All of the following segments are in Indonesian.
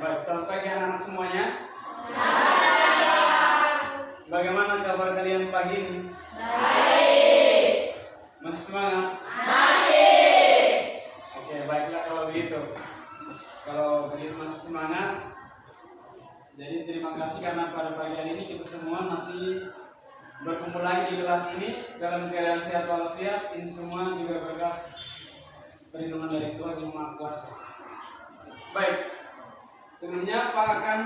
Baik, selamat pagi anak-anak semuanya. Bagaimana kabar kalian pagi ini? Baik. Masih semangat? Masih. Oke, baiklah kalau begitu. Kalau begitu masih semangat. Jadi terima kasih karena pada pagi hari ini kita semua masih berkumpul lagi di kelas ini dalam keadaan sehat walafiat. Ini semua juga berkat perlindungan dari Tuhan yang Maha Kuasa. Baik, sebelumnya Pak akan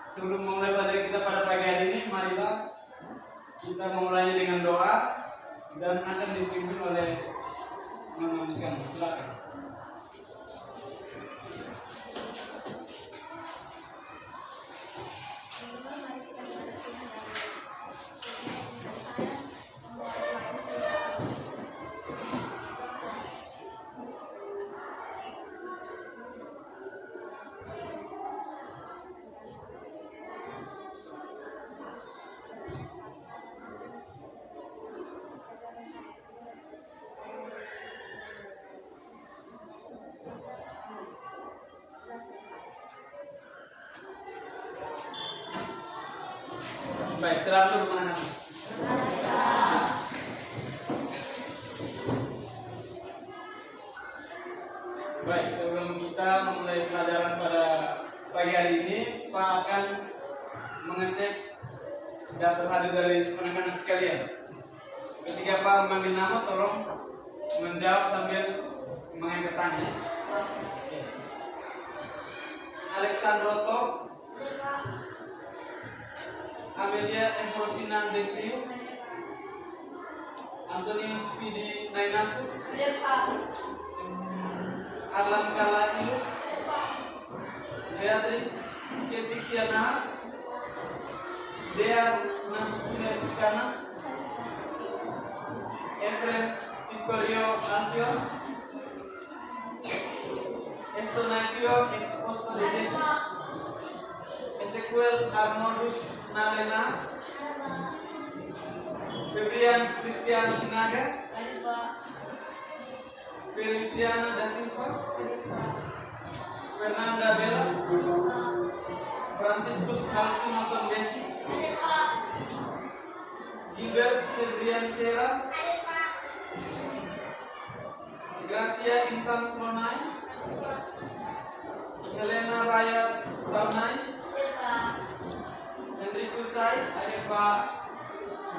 sebelum memulai pelajaran kita pada pagi hari ini, marilah kita memulainya dengan doa dan akan dipimpin oleh Mama Muskan. Silakan. Baik, silakan duduk anak-anak. Baik, sebelum kita memulai pelajaran pada pagi hari ini, Pak akan mengecek daftar hadir dari anak-anak sekalian. Ketika Pak memanggil nama, tolong menjawab sambil mengangkat tangan. Oke. Alexandroto, Amelia Emrosina Dekliu, Antonius Pidi Nainatu, Arlan Kalailu, Beatrice Ketisiana, Dea Nafkine Buskana, Efrem Victorio Alfion, Estonavio Exposto de Jesus, Ezequiel Arnoldus Nalena, Febrian Cristiano Sinaga, Feliciana da Silva, Fernanda Bella, Franciscus Alvino Tondesi, Gilbert Febrian Sera, Gracia Intan Pronai, Helena Raya Taunais, Enrico Sai,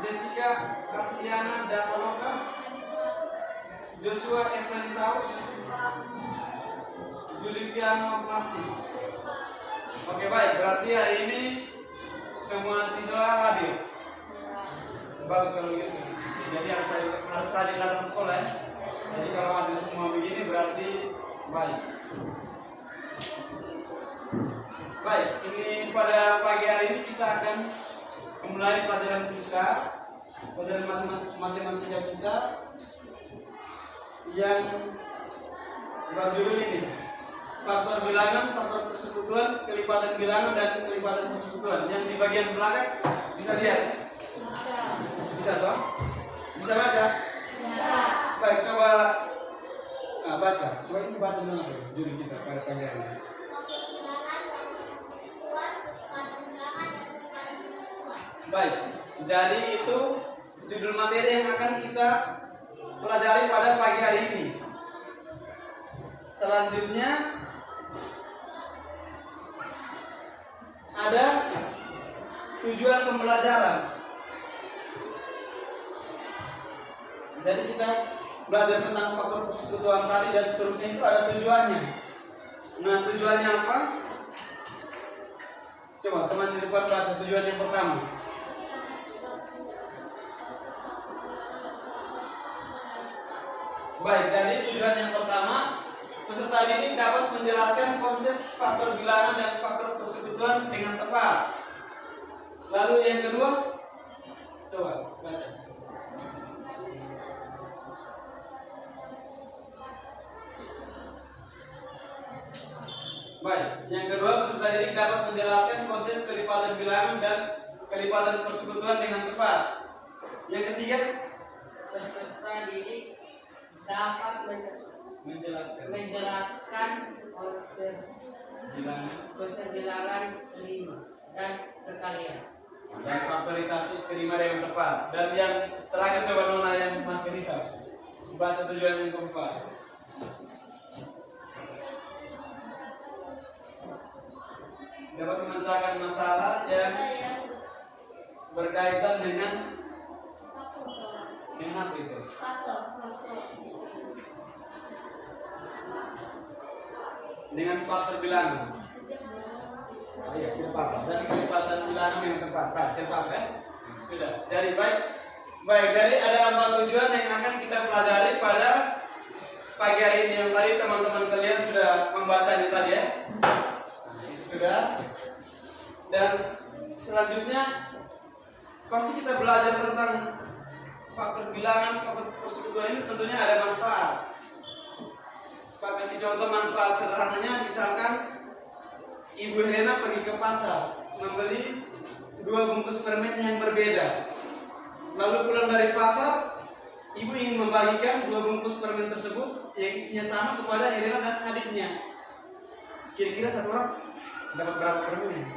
Jessica Artiana Dapaloka, Joshua Eventaus, Juliviano Martins. Oke, baik, berarti hari ini semua siswa hadir. Bagus kalau begitu. Jadi harus rajin datang sekolah ya. Jadi kalau hadir semua begini berarti baik. Baik, ini pada pagi hari ini kita akan memulai pelajaran kita, pelajaran matematika kita yang berjudul ini, faktor bilangan, faktor persekutuan, kelipatan bilangan dan kelipatan persekutuan. Yang di bagian belakang bisa lihat? Bisa toh? Bisa baca? Bisa. Baik, coba baca. Coba ini baca dulu judul kita pada pagi hari ini. Baik, jadi itu judul materi yang akan kita pelajari pada pagi hari ini. Selanjutnya ada tujuan pembelajaran. Jadi kita belajar tentang faktor persekutuan tadi dan seterusnya itu ada tujuannya. Nah, tujuannya apa? Coba teman di depan baca tujuan yang pertama. Baik, jadi tujuan yang pertama, peserta didik dapat menjelaskan konsep faktor bilangan dan faktor persekutuan dengan tepat. Lalu yang kedua, coba baca. Baik, yang kedua, peserta didik dapat menjelaskan konsep kelipatan bilangan dan kelipatan persekutuan dengan tepat. Yang ketiga, peserta didik dapat menjelaskan konsep konsep bilangan 5 dan perkalian. Dan faktorisasi kelima yang tepat. Dan yang terakhir coba Nona yang Mas Rita bahasa tujuan yang keempat. Dapat memecahkan masalah yang berkaitan dengan apa itu? Dengan faktor bilangan. Oh iya, kelipatan. Dan kelipatan bilangan yang tepat. Baik, tepat ya. Sudah. Jadi baik. Jadi ada 4 tujuan yang akan kita pelajari pada pagi hari ini. Yang tadi teman-teman kalian sudah membacanya tadi ya. Nah, itu sudah. Dan selanjutnya pasti kita belajar tentang faktor bilangan, faktor persekutuan ini tentunya ada manfaat. Pak kasih contoh manfaat sederhananya, misalkan Ibu Helena pergi ke pasar membeli 2 bungkus permen yang berbeda. Lalu pulang dari pasar, Ibu ingin membagikan 2 bungkus permen tersebut yang isinya sama kepada Helena dan adiknya. Kira-kira satu orang dapat berapa permen?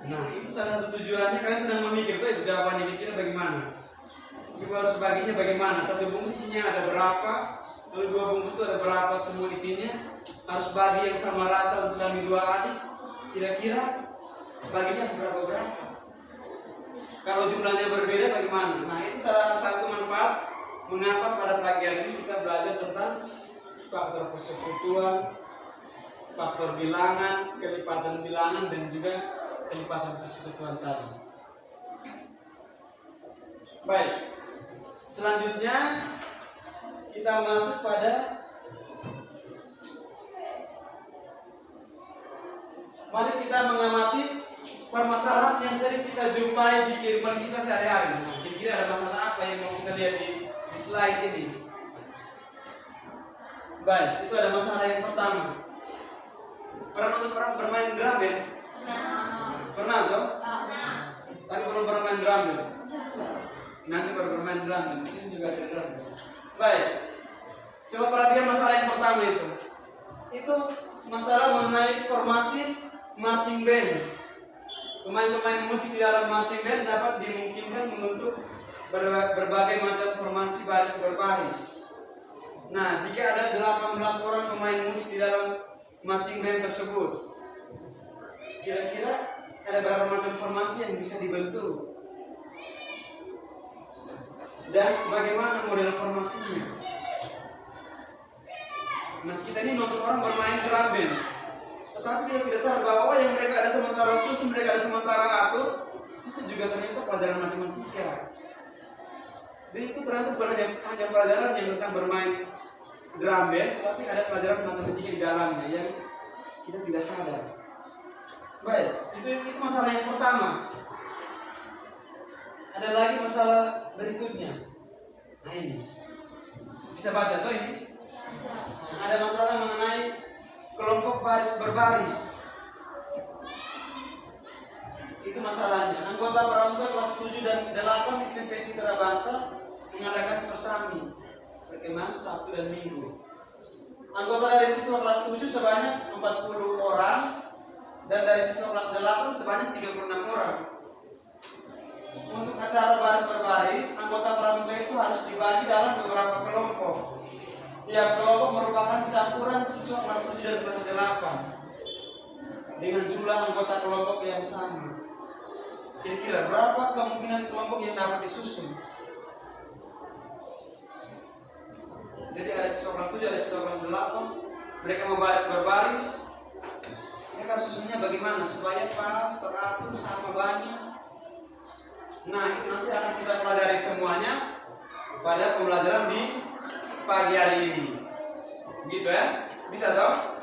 Nah, itu salah satu tujuannya. Kalian sedang memikir tuh itu jawabannya, kira-kira bagaimana? Ibu harus baginya bagaimana? 1 bungkus isinya ada berapa? Lalu 2 bungkus itu ada berapa semua isinya? Harus bagi yang sama rata untuk kami 2 adik. Kira-kira baginya harus berapa? Kalau jumlahnya berbeda bagaimana? Nah, itu salah satu manfaat mengapa pada pagi hari ini kita belajar tentang faktor persekutuan, faktor bilangan, kelipatan bilangan, dan juga kelipatan persekutuan tadi. Baik. Selanjutnya kita masuk pada mari kita mengamati permasalahan yang sering kita jumpai di kehidupan kita sehari-hari. Nah, kira-kira ada masalah apa yang mau kita lihat di slide ini? Baik, itu ada masalah yang pertama. Pernah nonton orang bermain drum ya? Pernah toh? Tapi belum bermain drum ya? Nanti baru bermain drum ya? Di sini juga ada drum. Baik, coba perhatikan masalah yang pertama itu. Itu masalah mengenai formasi marching band. Pemain-pemain musik di dalam marching band dapat dimungkinkan membentuk berbagai macam formasi baris berbaris. Nah, jika ada 18 orang pemain musik di dalam marching band tersebut, kira-kira ada berapa macam formasi yang bisa dibentuk? Dan bagaimana model formasinya? Nah, kita ini nonton orang bermain drum band, tetapi kita tidak sadar bahwa yang mereka ada sementara susun, mereka ada sementara atur, itu juga ternyata pelajaran matematika. Jadi itu ternyata bukan hanya pelajaran yang tentang bermain drum band, tetapi ada pelajaran matematika di dalamnya yang kita tidak sadar. Baik, itu masalah yang pertama. Ada lagi masalah berikutnya. Nah, ini bisa baca tuh ini. Nah, ada masalah mengenai kelompok baris berbaris. Itu masalahnya. Anggota pramuka kelas 7 dan 8 SMP Citra Bangsa mengadakan persami perkemahan Sabtu dan Minggu. Anggota dari siswa kelas 7 sebanyak 40 orang dan dari siswa kelas 8 sebanyak 36 orang. Untuk acara baris berbaris, anggota pramuka itu harus dibagi dalam beberapa kelompok. Tiap kelompok merupakan campuran siswa kelas 7 dan kelas 8 dengan jumlah anggota kelompok yang sama. Kira-kira berapa kemungkinan kelompok yang dapat disusun? Jadi ada siswa kelas 7, ada siswa kelas 8, mereka membaris berbaris. Mereka harus susunnya bagaimana supaya pas, teratur, sama banyak. Nah, itu nanti akan kita pelajari semuanya pada pembelajaran di pagi hari ini. Gitu ya? Bisa toh?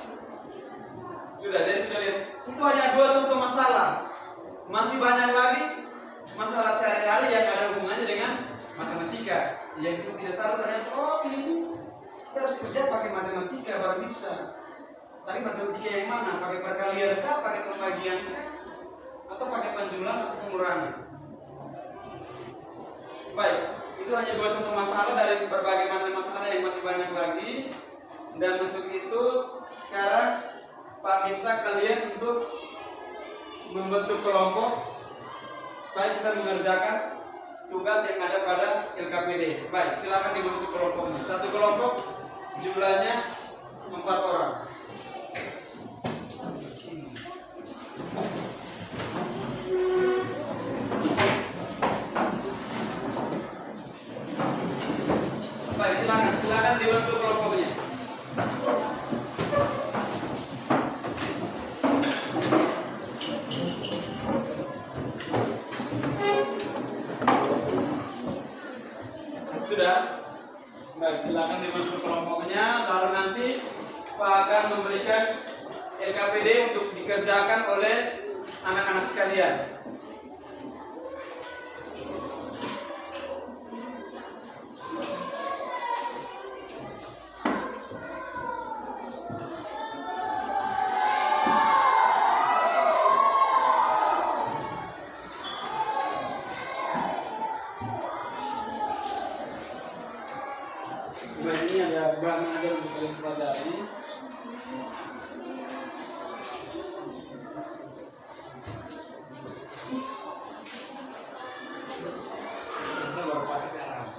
Sudah, jadi sudah lihat. Itu hanya 2 contoh masalah. Masih banyak lagi masalah sehari-hari yang ada hubungannya dengan matematika. Yang kita tidak sadar ternyata, oh ini kita harus kerja pakai matematika baru bisa. Tapi matematika yang mana? Pakai perkalian kah? Pakai pembagian kah? Atau pakai penjumlahan atau pengurangan? Baik, itu hanya 2 contoh masalah dari berbagai macam masalah yang masih banyak lagi. Dan untuk itu minta kalian untuk membentuk kelompok supaya kita mengerjakan tugas yang ada pada LKPD. Baik, silakan dibentuk kelompoknya. Satu kelompok jumlahnya 4 orang. Baik, silakan dibentuk kelompoknya. Sudah? Baik, silakan dibentuk kelompoknya. Lalu nanti Pak akan memberikan LKPD untuk dikerjakan oleh anak-anak sekalian. Nah, ini ada bahan ajar untuk kalian pelajari. Kita baru pakai sekarang.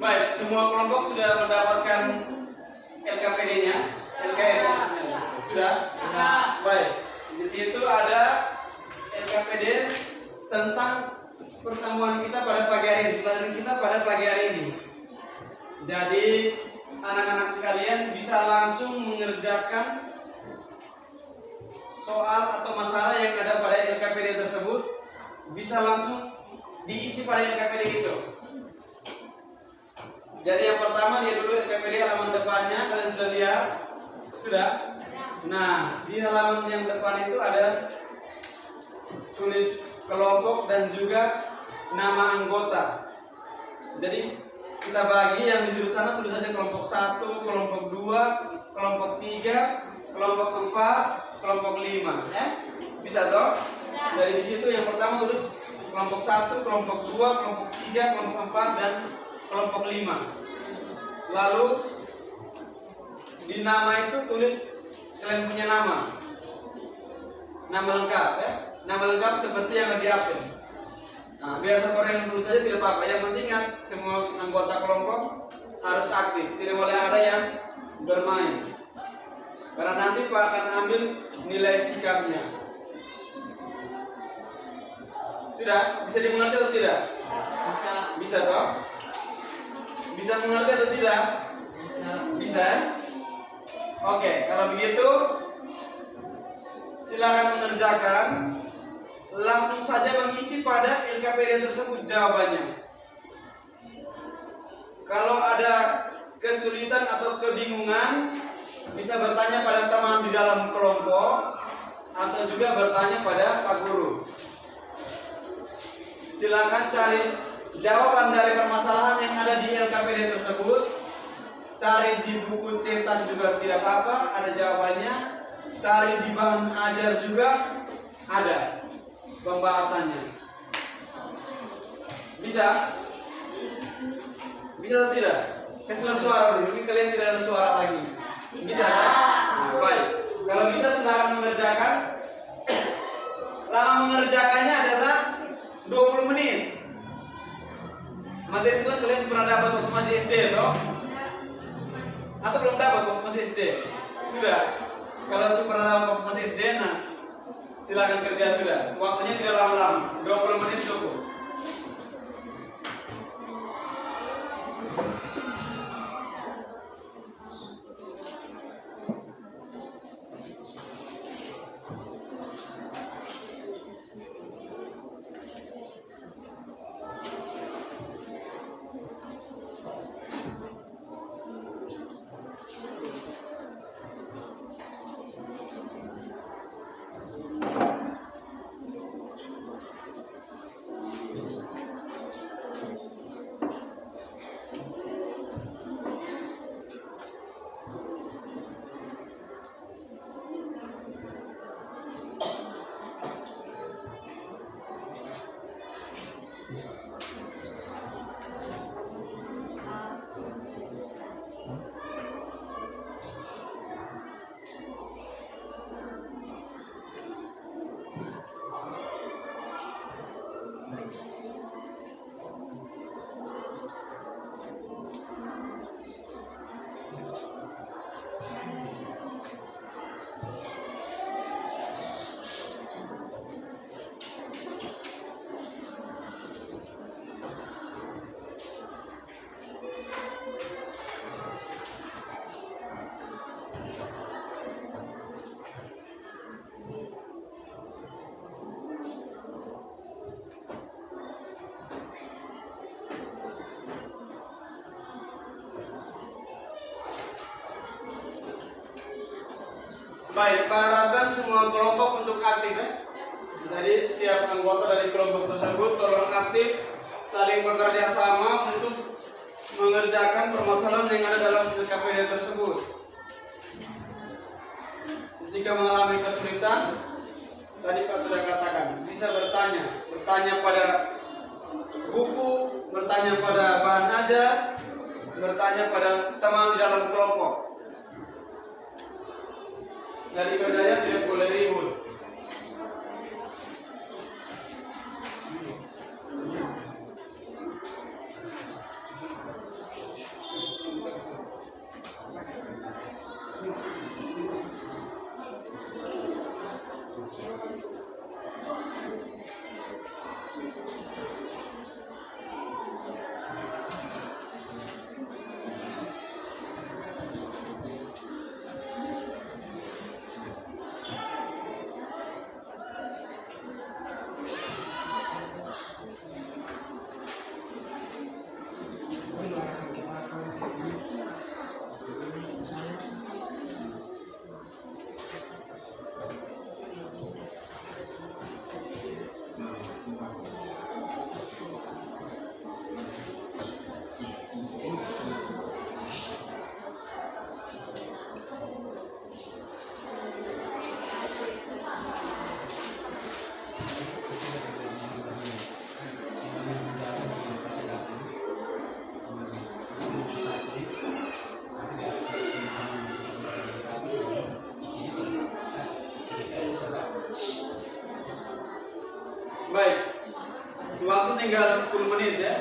Baik, semua kelompok sudah mendapatkan LKPD-nya, LKS sudah. Baik, di situ ada LKPD tentang pertemuan kita pada pagi hari ini, pelajaran kita pada pagi hari ini. Jadi anak-anak sekalian bisa langsung mengerjakan soal atau masalah yang ada pada LKPD tersebut, bisa langsung diisi pada LKPD itu. Jadi yang pertama lihat dulu LKPD halaman depannya, kalian sudah lihat? Sudah? Nah, di halaman yang depan itu ada tulis kelompok dan juga nama anggota. Jadi kita bagi yang di sudut sana tulis saja kelompok 1, kelompok 2, kelompok 3, kelompok 4, kelompok 5. Bisa toh? Dari di situ yang pertama tulis kelompok 1, kelompok 2, kelompok 3, kelompok 4 dan kelompok 5. Lalu di nama itu tulis kalian punya nama. Nama lengkap ya. Nama lengkap seperti yang ada di absen. Nah, biar satu orang yang tulis saja tidak apa-apa. Yang penting kan semua anggota kelompok harus aktif. Tidak boleh ada yang bermain. Karena nanti Pak akan ambil nilai sikapnya. Sudah? Bisa dimengerti atau tidak? Bisa toh? Bisa mengerti atau tidak? Bisa. Oke, kalau begitu silakan mengerjakan. Langsung saja mengisi pada LKPD tersebut jawabannya. Kalau ada kesulitan atau kebingungan, bisa bertanya pada teman di dalam kelompok atau juga bertanya pada Pak Guru. Silakan cari jawaban dari permasalahan yang ada di LKPD tersebut. cari di buku cetak juga tidak apa-apa, ada jawabannya. Cari di bahan ajar juga ada pembahasannya. Bisa? Bisa atau tidak? Kasih suara dulu, ini kalian tidak ada suara lagi. Bisa kan? Nah, baik. Kalau bisa silakan mengerjakan. Lama mengerjakannya adalah 20 menit. Materi itu kan kalian pernah dapat waktu masih SD, toh? Atau belum dapat waktu masih SD? Sudah. Kalau pernah dapat waktu masih SD, nah silakan kerja sudah. Waktunya tidak lama-lama, 20 menit cukup. Baik, harapkan semua kelompok untuk aktif ya. Jadi setiap anggota dari kelompok tersebut tolong aktif, saling bekerja sama untuk mengerjakan permasalahan yang ada dalam LKPD tersebut. Jika mengalami kesulitan, tadi Pak sudah katakan, bisa bertanya pada buku, bertanya pada bahan ajar, bertanya pada teman di dalam kelompok. Dari kerjanya tidak boleh ribut. Baik, waktu tinggal 10 menit ya.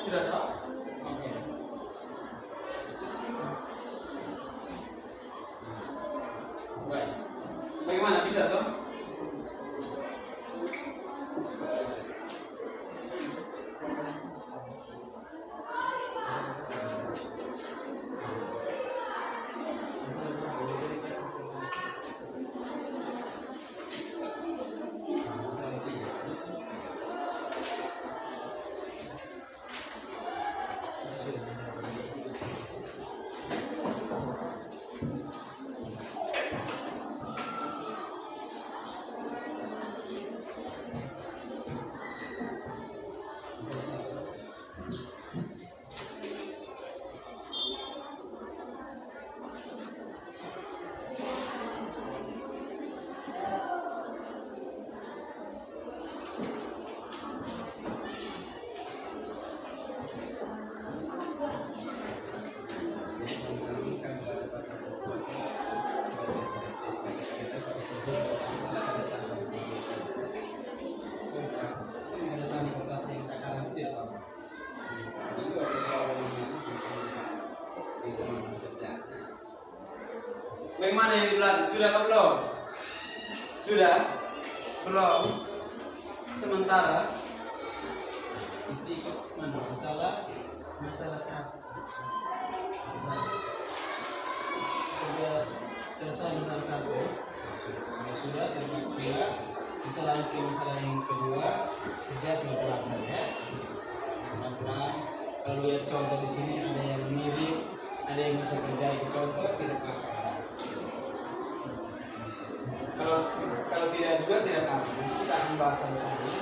Tidak tahu? Oke. Baik. Bagaimana bisa toh? Bagaimana yang di belakang? Sudah atau belum? Sudah? Belum? Sementara isi mana? Masalah satu. Sudah selesai masalah satu. Sudah terima kedua. Bisa lanjut ke masalah yang kedua. Sejak pelan-pelan saja. Pelan-pelan. Kalau lihat contoh di sini ada yang mirip, ada yang bisa kerja itu contoh tidak apa-apa. Kalau tidak juga tidak apa-apa. Kita akan bahas sama-sama.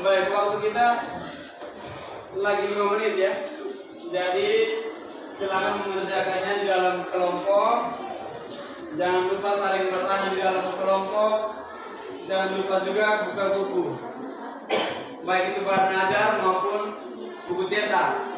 Baik, waktu kita lagi 5 menit ya. Jadi silakan mengerjakannya di dalam kelompok. Jangan lupa saling bertanya di dalam kelompok. Jangan lupa juga buka buku, baik itu bahan ajar maupun buku cetak.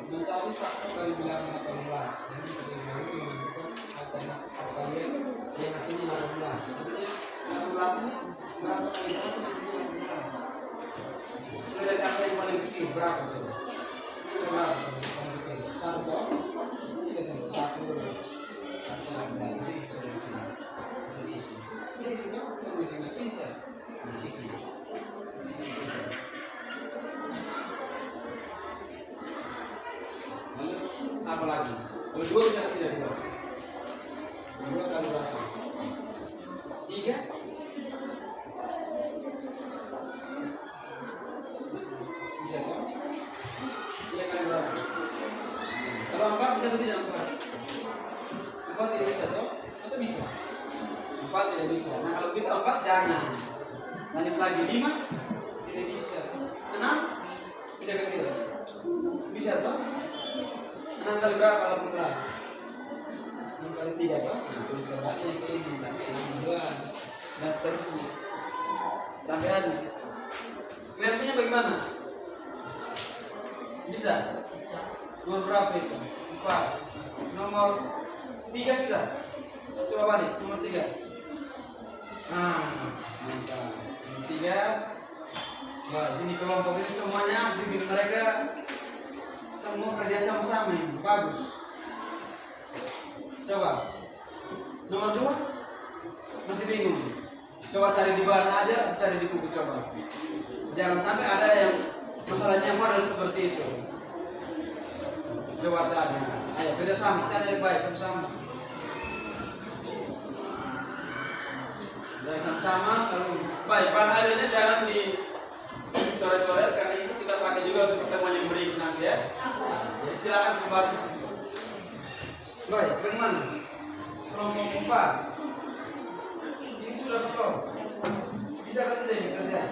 Mencari faktor dari bilangan 18. Jadi bagaimana menentukan kalian yang hasilnya 18. Sebenarnya 18 ini berapa kali berapa hasilnya 18? Mulai dari angka yang paling kecil berapa coba? Ini berapa coba paling kecil? 1 toh? Kita tengok 1 lagi bisa isi di sini. Bisa diisi. Isi toh? Kita bisa nggak bisa? Isi. Apa lagi? Kalau 2 bisa tidak dua? 2 kali berapa? 3? Bisa kan? 3 kali berapa? Kalau 4 bisa atau tidak 4? 4 tidak bisa toh? Atau bisa? 4 tidak bisa. Nah kalau kita 4 jangan. Lanjut lagi 5 tidak bisa. 6 tidak kira. Bisa toh? 6 kali berapa? 18. 6 kali 3 toh? Tuliskan aja yang ini sampai 62 dan seterusnya sampai habis. Kalian bagaimana? Bisa? Nomor berapa itu? 4. Nomor 3 sudah? Coba balik, nomor 3. Mantap. Nomor 3. Wah, ini kelompok ini semuanya aktif, mereka semua kerja sama-sama ini, bagus. Coba nomor 2 masih bingung. Coba cari di bahan aja, cari di buku coba. Jangan sampai ada yang masalahnya model seperti itu. Coba cari. Ayo kerja sama, cari yang baik sama-sama. Dari sama-sama kalau baik bahan ajarnya jangan baca situ. Baik, bagaimana? Kelompok 4. Ini sudah betul. Bisa kan tidak ini kerja?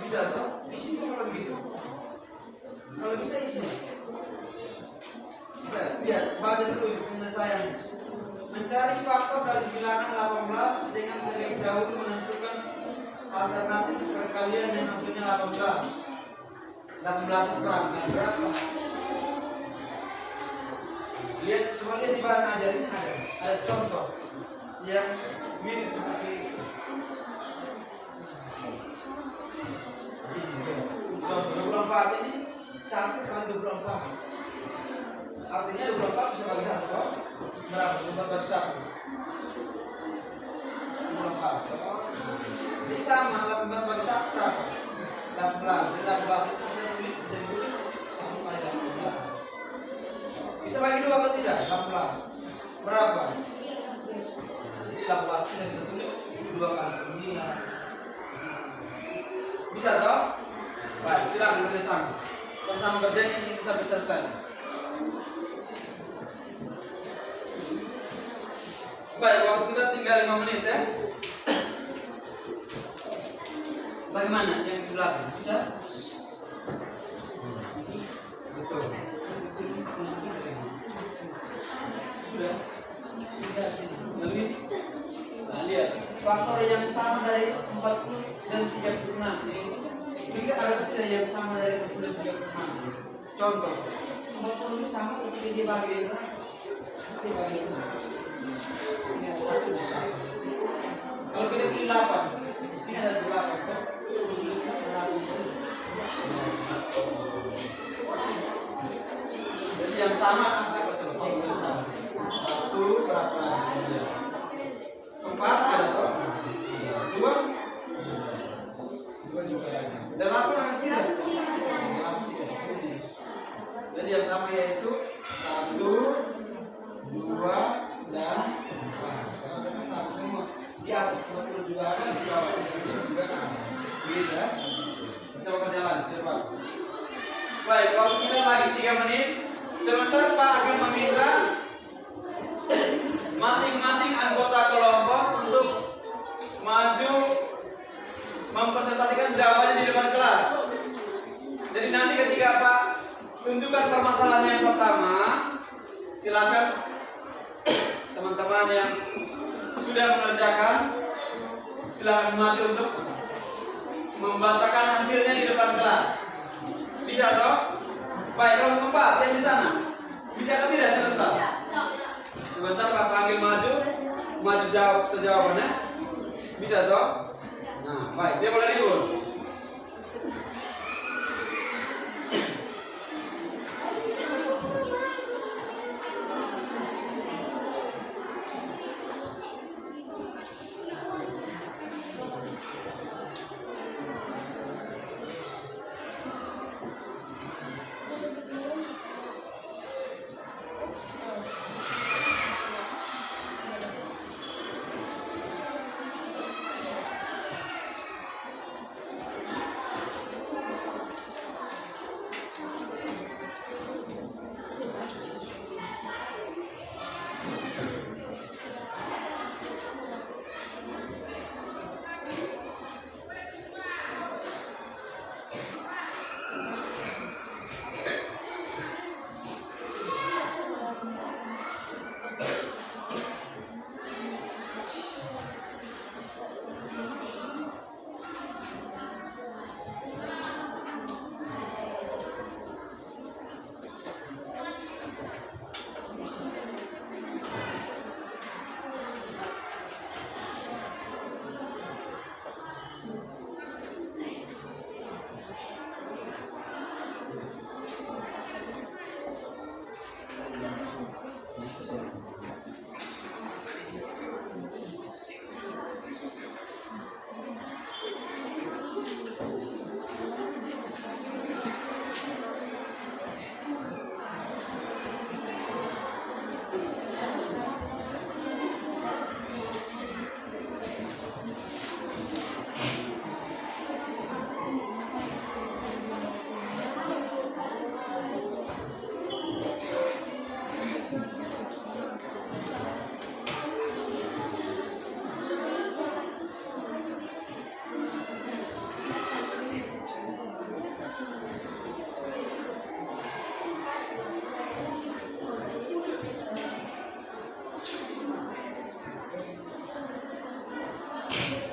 Bisa toh? Isi kalau begitu. Kalau bisa isi. Lihat, baca dulu penyelesaian. Mencari faktor dari bilangan 18 dengan terlebih dahulu menentukan alternatif perkalian yang hasilnya 18. 18 itu berapa? Lihat, coba lihat di bahan ajar ini ada contoh yang mirip seperti ini. Contoh 24 ini 1 kali 24. Artinya 24 bisa bagi 1 toh? Berapa? 24 bagi 1 24. Jadi sama 18 bagi 1 berapa? 18. Jadi 18 itu bisa ditulis 1 kali 18. Bisa bagi 2 atau tidak? 18. Berapa? Jadi 18 bisa ditulis 2 kali 9. Bisa toh? Baik, silakan kerjasama. Sama kerjanya sih bisa selesai. Baik, waktu kita tinggal 5 menit ya. Bagaimana yang sebelah bisa? Betul. Sudah. Bisa lebih. Nah, lihat faktor yang sama dari 40 dan 36 ini ada tidak yang sama dari 40 dan 36. Contoh 40 ini sama ketika dibagi berapa? Dibagi 1. Ini ada 1 bisa. Kalau kita pilih 8, ini ada 8. Jadi yang sama angka coba sama. 1 berapa? 4 ada toh? 2 juga ada. Dan 8 ada tidak? Jadi yang sama yaitu 1, 2 dan 4. Karena mereka sama semua. Di atas 40 juga ada, di bawah juga ada. Beda. Coba jalan, coba. Baik, waktu kita lagi 3 menit. Sebentar Pak akan meminta masing-masing anggota kelompok untuk maju mempresentasikan jawabannya di depan kelas. Jadi nanti ketika Pak tunjukkan permasalahan yang pertama, silakan teman-teman yang sudah mengerjakan silakan maju untuk membacakan hasilnya di depan kelas. Bisa toh? Baik, kelompok 4 yang di sana. Bisa atau tidak sebentar? Sebentar Pak panggil maju jawab sejawabannya. Bisa toh? Nah, baik, dia boleh ribut.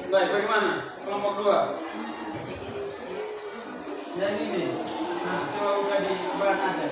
Baik, bagaimana? Kelompok 2. Yang ini. Nah, coba buka di bahan aja.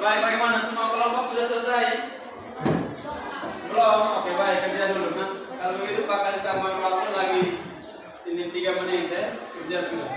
Baik, bagaimana? Semua kelompok sudah selesai? Belum? Oke, baik, kerja dulu. Nah, kalau begitu Pak kasih tambahan waktu lagi ini 3 menit ya. Kerja sudah.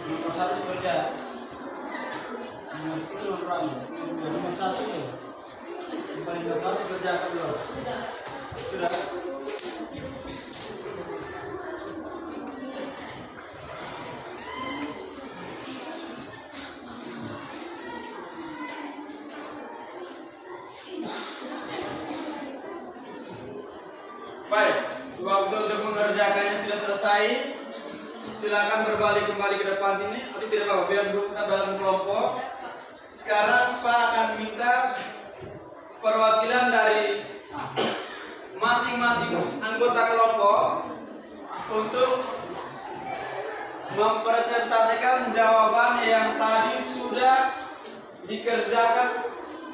Nomor 1 bekerja. Nomor itu nomor nomor 1 tuh. Yang paling depan bekerja kedua. Sudah. Baik, waktu untuk mengerjakannya sudah selesai. Silakan berbalik kembali ke depan sini atau tidak apa-apa, biar dulu kita dalam kelompok. Sekarang Pak akan minta perwakilan dari masing-masing anggota kelompok untuk mempresentasikan jawaban yang tadi sudah dikerjakan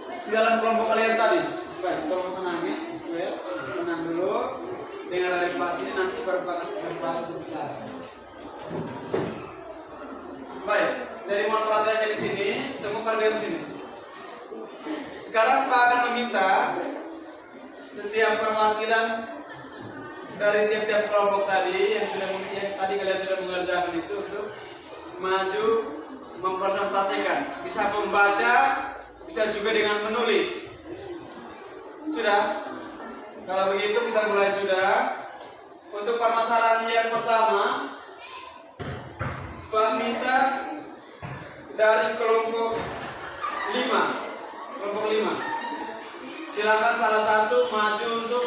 di dalam kelompok kalian tadi. Baik, tolong tenang ya, tenang dulu. Dengar dari Pak sini, nanti baru Pak kasih kesempatan untuk bicara. Baik, dari mohon perhatiannya di sini, semua perhatian di sini. Sekarang Pak akan meminta setiap perwakilan dari tiap-tiap kelompok tadi yang tadi kalian sudah mengerjakan itu untuk maju mempresentasikan, bisa membaca, bisa juga dengan menulis. Sudah? Kalau begitu kita mulai sudah. Untuk permasalahan yang pertama, Pak minta dari kelompok 5. Silakan salah satu maju untuk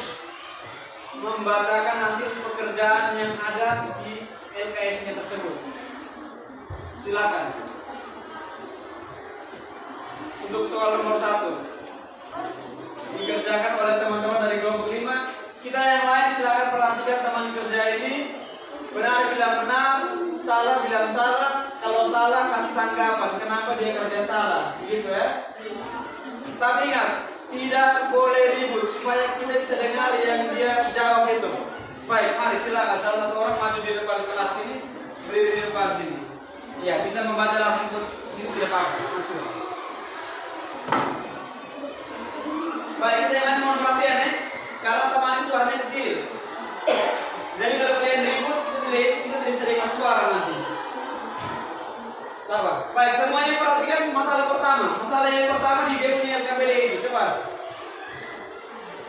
membacakan hasil pekerjaan yang ada di LKS-nya tersebut. Silakan. Untuk soal nomor 1 dikerjakan oleh teman-teman dari kelompok 5. Kita yang lain silakan perhatikan teman kerja ini. Benar bilang benar, salah bilang salah. Kalau salah kasih tanggapan kenapa dia kerja salah, begitu ya. Tapi ingat, tidak boleh ribut supaya kita bisa dengar yang dia jawab itu. Baik, mari silakan salah satu orang maju di depan kelas ini, berdiri di depan sini. Iya, bisa membaca langsung ke sini tidak apa-apa. Langsung. Baik, kita yang mohon perhatian ya, karena teman ini suaranya kecil. Jadi kalau kalian ribut, kita tidak bisa dengar suara nanti. Sabar. Baik, semuanya perhatikan masalah pertama. Masalah yang pertama di game punya LKPD ini. Coba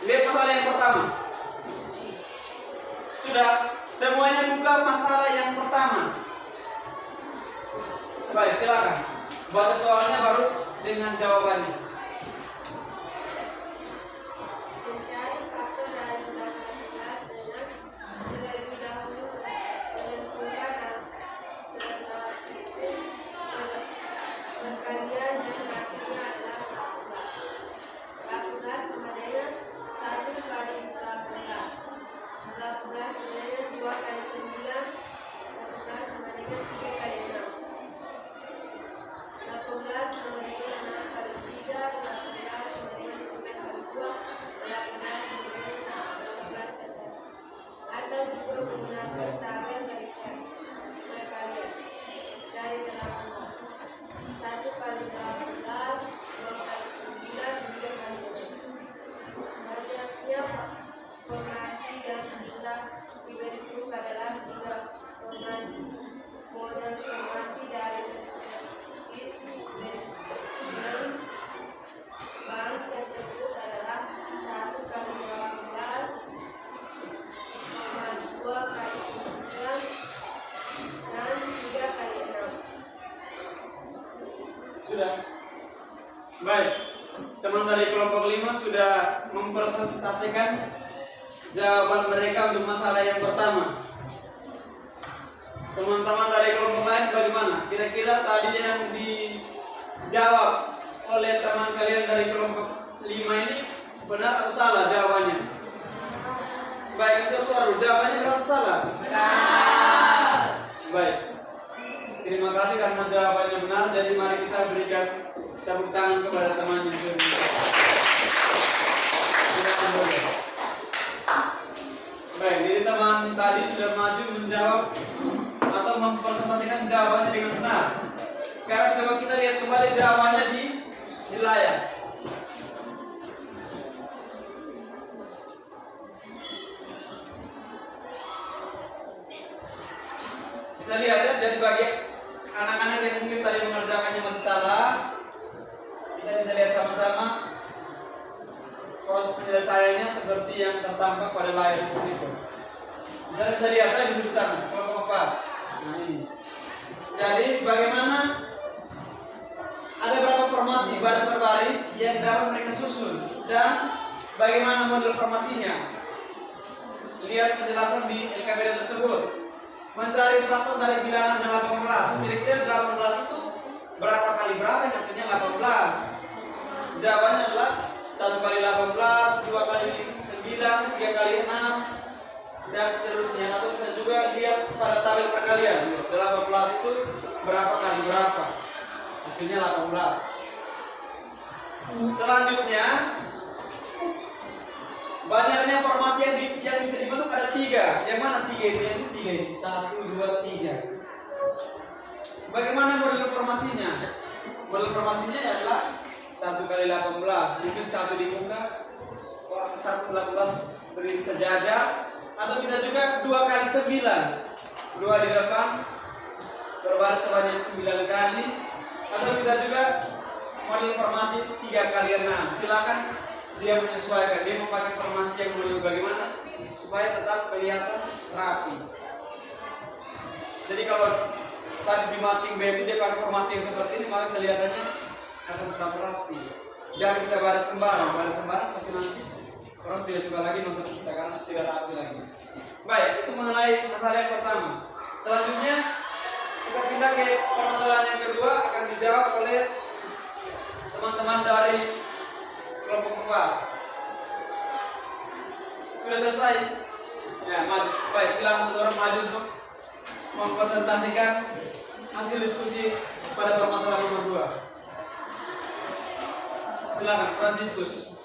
lihat masalah yang pertama. Sudah, semuanya buka masalah yang pertama. Baik, silakan. Baca soalnya baru dengan jawabannya. Mencari faktor dari belakang kelas dengan terlebih dahulu menentukan perkalian yang hasilnya adalah lakukan. Lakukan sama dengan 1 kali 14. 14 sama dengan 2 kali 9. 14 sama dengan 3 kali 6. 18 sama dengan 6 kali 3. 18 sama dengan 9 kali 2. 18 sama dengan 18 kali 1. Atau juga menggunakan tabel perkalian dari 18. 1 kali 18, 2 kali 9, 3 kali 6. Banyaknya formasi yang bisa dibentuk adalah 3 formasi. Model formasi dari yang bank tersebut adalah 1 kali 18, 2 kali 9, dan 3 kali 6. Sudah. Baik. Teman dari kelompok 5 sudah mempresentasikan jawaban mereka untuk masalah yang pertama. Teman-teman dari kelompok lain bagaimana? Kira-kira tadi yang dijawab oleh teman kalian dari kelompok 5 ini benar atau salah jawabannya? Baik, kasih suara dulu. Jawabannya benar atau salah? Benar. Baik. Terima kasih karena jawabannya benar. Jadi mari kita berikan tepuk tangan kepada teman yang sudah. Silakan boleh. Baik, jadi teman tadi sudah maju menjawab atau mempresentasikan jawabannya dengan benar. Sekarang coba kita lihat kembali jawabannya di layar. Bisa lihat ya, jadi bagi anak-anak yang mungkin tadi mengerjakannya masih salah, kita bisa lihat sama-sama proses penyelesaiannya seperti yang tertampak pada layar seperti itu. Bisa lihat ya, bisa sana, kelompok 4. Nah ini. Jadi bagaimana ada berapa formasi baris per baris yang dapat mereka susun dan bagaimana model formasinya? Lihat penjelasan di LKPD tersebut. Mencari faktor dari bilangan 18. Kira-kira 18 itu berapa kali berapa? Hasilnya 18. Jawabannya adalah 1 kali 18, 2 kali 9, 3 kali 6, dan seterusnya. Atau bisa juga lihat pada tabel perkalian. 18 itu berapa kali berapa? Hasilnya 18. Selanjutnya, banyaknya formasi yang bisa dibentuk ada 3. Yang mana 3 itu? Yang 3 ini. 1, 2, 3. Bagaimana model formasinya? Model formasinya adalah 1 kali 18. Mungkin 1 di muka, 1 18 beri sejajar, atau bisa juga 2 kali 9. 2 di depan, berbaris sebanyak 9 kali, atau bisa juga model formasi 3 kali 6. Silakan dia menyesuaikan, dia memakai formasi yang model bagaimana supaya tetap kelihatan rapi. Jadi kalau tadi di marching band itu dia pakai formasi yang seperti ini, maka kelihatannya akan tetap rapi. Jangan kita baris sembarang pasti nanti orang tidak suka lagi nonton kita karena tidak rapi lagi. Baik, itu mengenai masalah yang pertama. Selanjutnya kita pindah ke permasalahan yang kedua, akan dijawab oleh teman-teman dari kelompok 4. Sudah selesai? Ya, maju. Baik, silakan satu orang maju untuk mempresentasikan hasil diskusi pada permasalahan nomor 2. Silakan, Franciscus.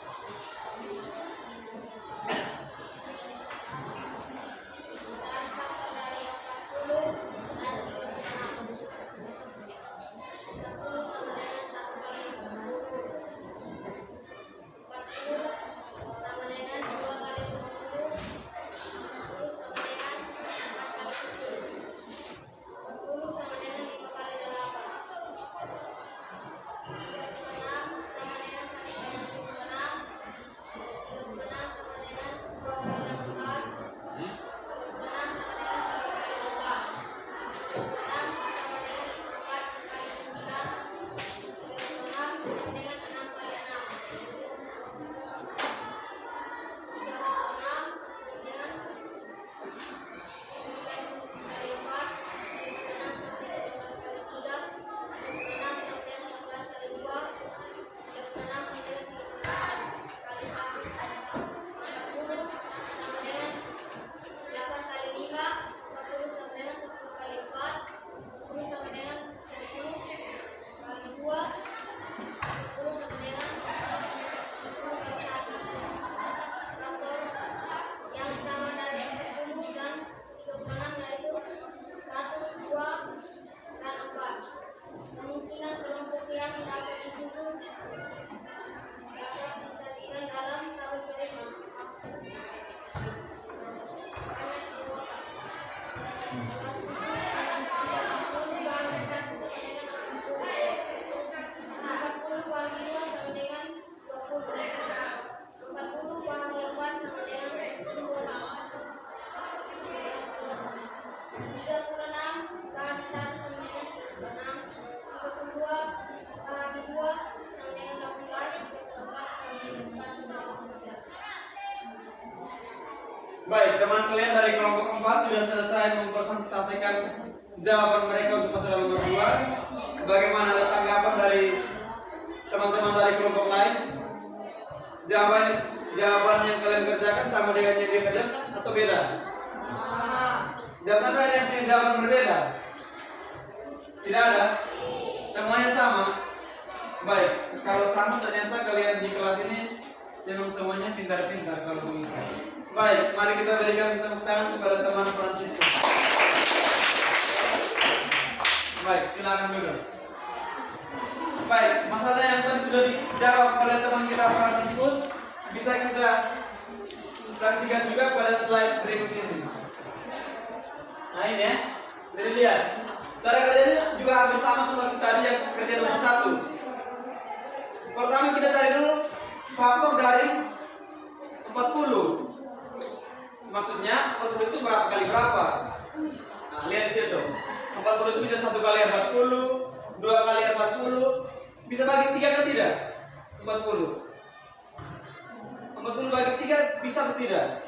Kemungkinan kelompok yang dapat disusun dapat disajikan dalam tabel berikut. Baik, teman kalian dari kelompok 4 sudah selesai mempresentasikan jawaban mereka untuk masalah nomor 2. Bagaimana ada tanggapan dari teman-teman dari kelompok lain? Jawaban yang kalian kerjakan sama dengan yang dia kerjakan atau beda? Jangan sampai ada yang punya jawaban berbeda. Tidak ada? Semuanya sama? Baik, kalau sama ternyata kalian di kelas ini memang semuanya pintar-pintar kalau begitu. Baik, mari kita berikan tepuk tangan kepada teman Franciscus. Baik, silakan dulu. Baik, masalah yang tadi sudah dijawab oleh teman kita Franciscus bisa kita saksikan juga pada slide berikut ini. Nah ini ya, jadi lihat. Cara kerjanya juga hampir sama seperti tadi yang kerja nomor 1. Pertama kita cari dulu faktor dari 40. Maksudnya 40 itu berapa kali berapa? Nah, lihat di situ. 40 itu bisa 1 kali 40, 2 kali 40, bisa bagi 3 kan tidak? 40 bagi 3 bisa atau tidak?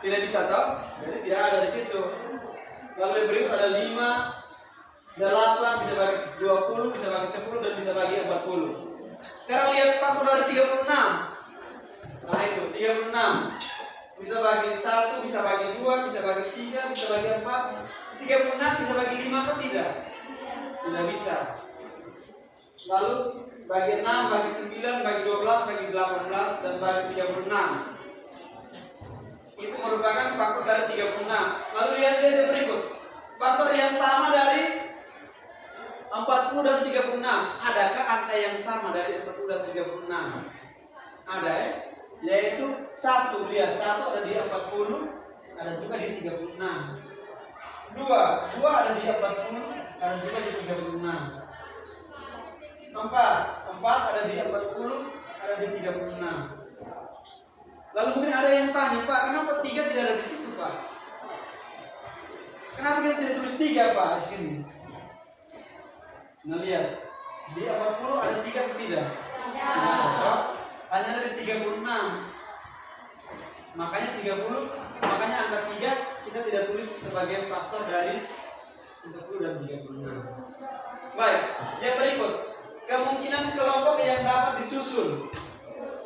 Tidak bisa toh? Jadi tidak ada di situ. Lalu yang berikut ada 5, ada 8, bisa bagi 20, bisa bagi 10 dan bisa bagi 40. Sekarang lihat faktor dari 36. Nah itu 36. Bisa bagi 1, bisa bagi 2, bisa bagi 3, bisa bagi 4. 36 bisa bagi 5 kan tidak? Tidak bisa. Lalu bagi 6, bagi 9, bagi 12, bagi 18, dan bagi 36. Itu merupakan faktor dari 36. Lalu lihat yang berikut. Faktor yang sama dari 40 dan 36. Adakah angka yang sama dari 40 dan 36? Ada ya? Yaitu 1, lihat 1 ada di 40, ada juga di 36. 2 ada di 40, ada juga di 36. 4 ada di 40, ada di 36. Lalu mungkin ada yang tanya, Pak, kenapa 3 tidak ada di situ, Pak? Kenapa kita tidak tulis 3, Pak, di sini? Nah lihat, di 40 ada 3 atau tidak? Tidak. Hanya ada di 36. Makanya angka 3 kita tidak tulis sebagai faktor dari 40 dan 36. Baik, yang berikut. Kemungkinan kelompok yang dapat disusun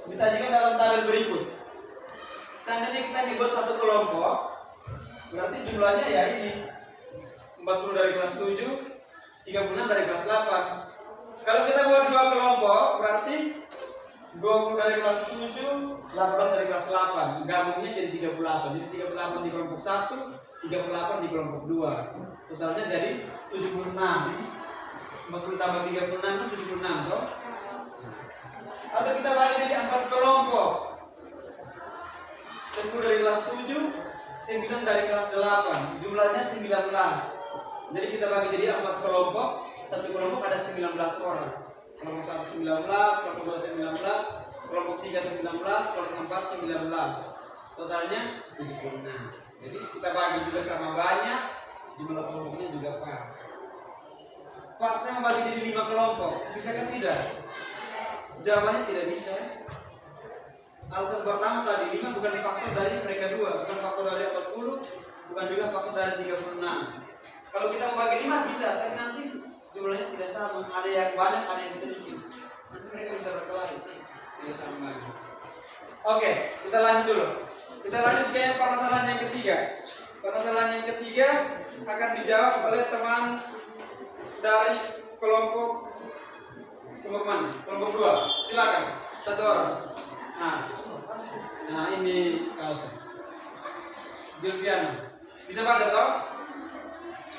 disajikan dalam tabel berikut. Seandainya kita nyebut satu kelompok, berarti jumlahnya ya ini 40 dari kelas 7, 36 dari kelas 8. Kalau kita buat 2 kelompok, berarti 20 dari kelas 7, 18 dari kelas 8. Gabungnya jadi 38. Jadi 38 di kelompok 1, 38 di kelompok 2. Totalnya jadi 76. 40 tambah 36 kan 76 toh? Atau kita bagi jadi 4 kelompok. 10 dari kelas 7, 9 dari kelas 8. Jumlahnya 19. Jadi kita bagi jadi 4 kelompok. Satu kelompok ada 19 orang. Kelompok 1 19, kelompok 2 19, kelompok 3 19, kelompok 4 19. Totalnya 76. Jadi kita bagi juga sama banyak. jumlah kelompoknya juga pas. Pak, saya membagi jadi 5 kelompok, bisa kan tidak? Jawabannya tidak bisa. Alasan pertama tadi 5 bukan faktor dari mereka 2, bukan faktor dari 40, bukan juga faktor dari 36. Kalau kita membagi 5 bisa, tapi nanti jumlahnya tidak sama. Ada yang banyak, ada yang sedikit. Nanti mereka bisa berkelahi, tidak sama lagi. Oke, kita lanjut dulu. Kita lanjut ke permasalahan yang ketiga. Permasalahan yang ketiga akan dijawab oleh teman dari kelompok mana? Kelompok 2. Silakan, satu orang. Nah ini Julviana. Bisa baca toh?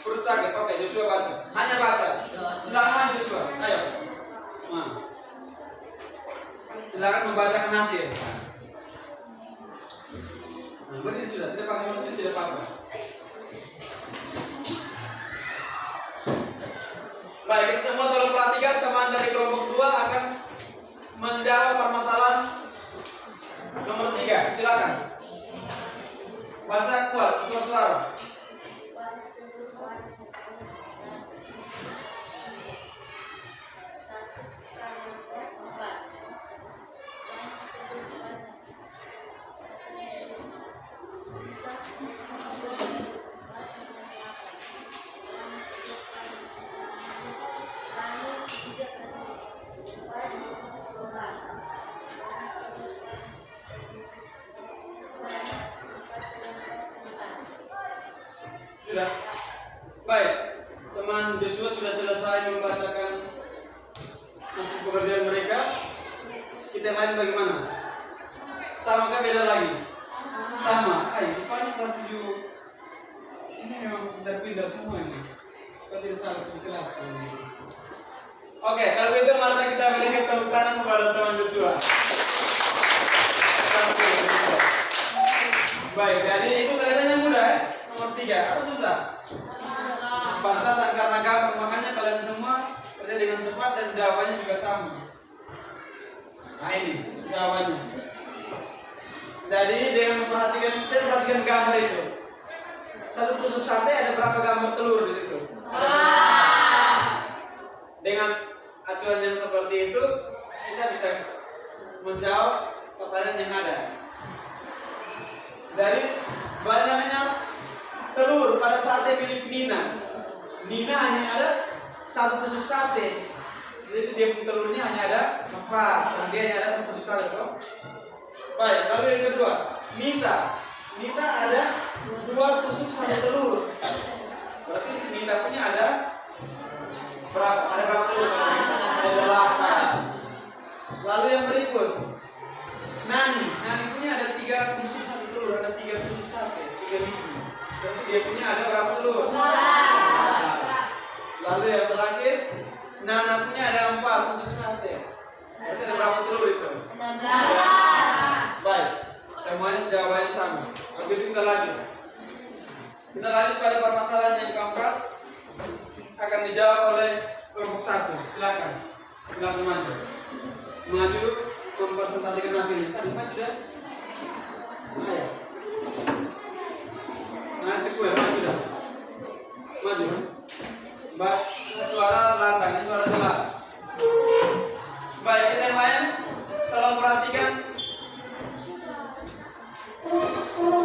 Perut sakit. Oke, Joshua baca. Hanya baca. Silakan Joshua. Ayo. Nah. Silakan membacakan hasil. Nah, berarti sudah. Tidak pakai maksudnya tidak apa-apa. Baik, kita semua tolong perhatikan. Teman dari kelompok 2 akan menjawab permasalahan nomor 3. Silakan. Baca kuat, suara. Sudah. Baik, teman Joshua sudah selesai membacakan hasil pekerjaan mereka. Kita yang lain bagaimana? Sama kah beda lagi? Sama. Rupanya kelas 7 ini memang pintar-pintar semua ini. Kau tidak salah di kelas ini. Oke, kalau begitu mari kita berikan tepuk tangan kepada teman Joshua. Baik, jadi itu kelihatannya mudah ya. Nomor 3, atau susah? Pantasan karena gampang, makanya kalian semua kerja dengan cepat dan jawabannya juga sama. Nah ini jawabannya. Jadi dengan perhatikan gambar itu. Satu tusuk sate ada berapa gambar telur di situ? Dengan acuan yang seperti itu kita bisa menjawab pertanyaan yang ada. Dari banyaknya telur pada sate milik Nina hanya ada satu tusuk sate, jadi dia pun telurnya hanya ada 4, dan dia hanya ada satu tusuk sate toh. Baik, lalu yang kedua, Nita ada 2 tusuk sate telur, berarti Nita punya ada berapa? Ada berapa telur? Ada 8. Lalu yang berikut, Nani punya ada 3 tusuk sate telur, ada 3 tusuk sate, 3 biji. Berarti dia punya ada berapa telur? 4. Lalu yang terakhir, Nana punya ada 4 tusuk sate. Berarti ada berapa telur itu? 16. Baik, semuanya jawabannya sama. Oke, kita lanjut. Kita lanjut pada permasalahan yang keempat. Akan dijawab oleh kelompok 1. Silakan maju. Maju mempresentasikan hasilnya. Tadi maju sudah? Ayo. Nah, maju sudah. Maju. Mbak, suara lantang, suara jelas. Baik, kita yang lain tolong perhatikan.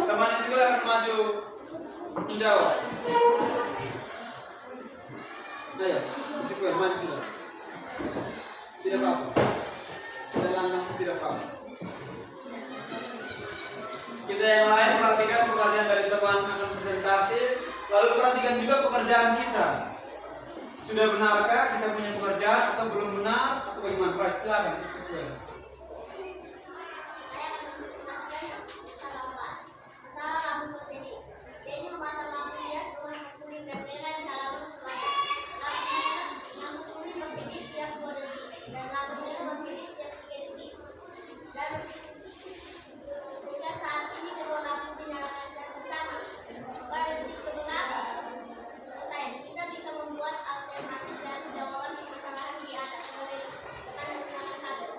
Teman di sekolah akan maju menjawab. Ayo, sekolah maju sudah. Tidak apa-apa. Tidak lantang, tidak apa-apa. Kita yang lain perhatikan pekerjaan dari teman akan presentasi. Lalu perhatikan juga pekerjaan kita. Sudah benarkah kita punya pekerjaan atau belum benar atau bagaimana? Baik, silakan. Masalah lampu berdiri. Jadi memasang lampu hias berwarna kuning dan merah di halaman belakang. Lampu kuning berdiri tiap 2 detik dan lampu merah berdiri tiap 3 detik. Dan hingga saat ini kedua lampu dinyalakan secara bersama. Pada detik ke-8 kita bisa membuat alternatif dan jawaban permasalahan di atas sebagai tekan menggunakan kabel.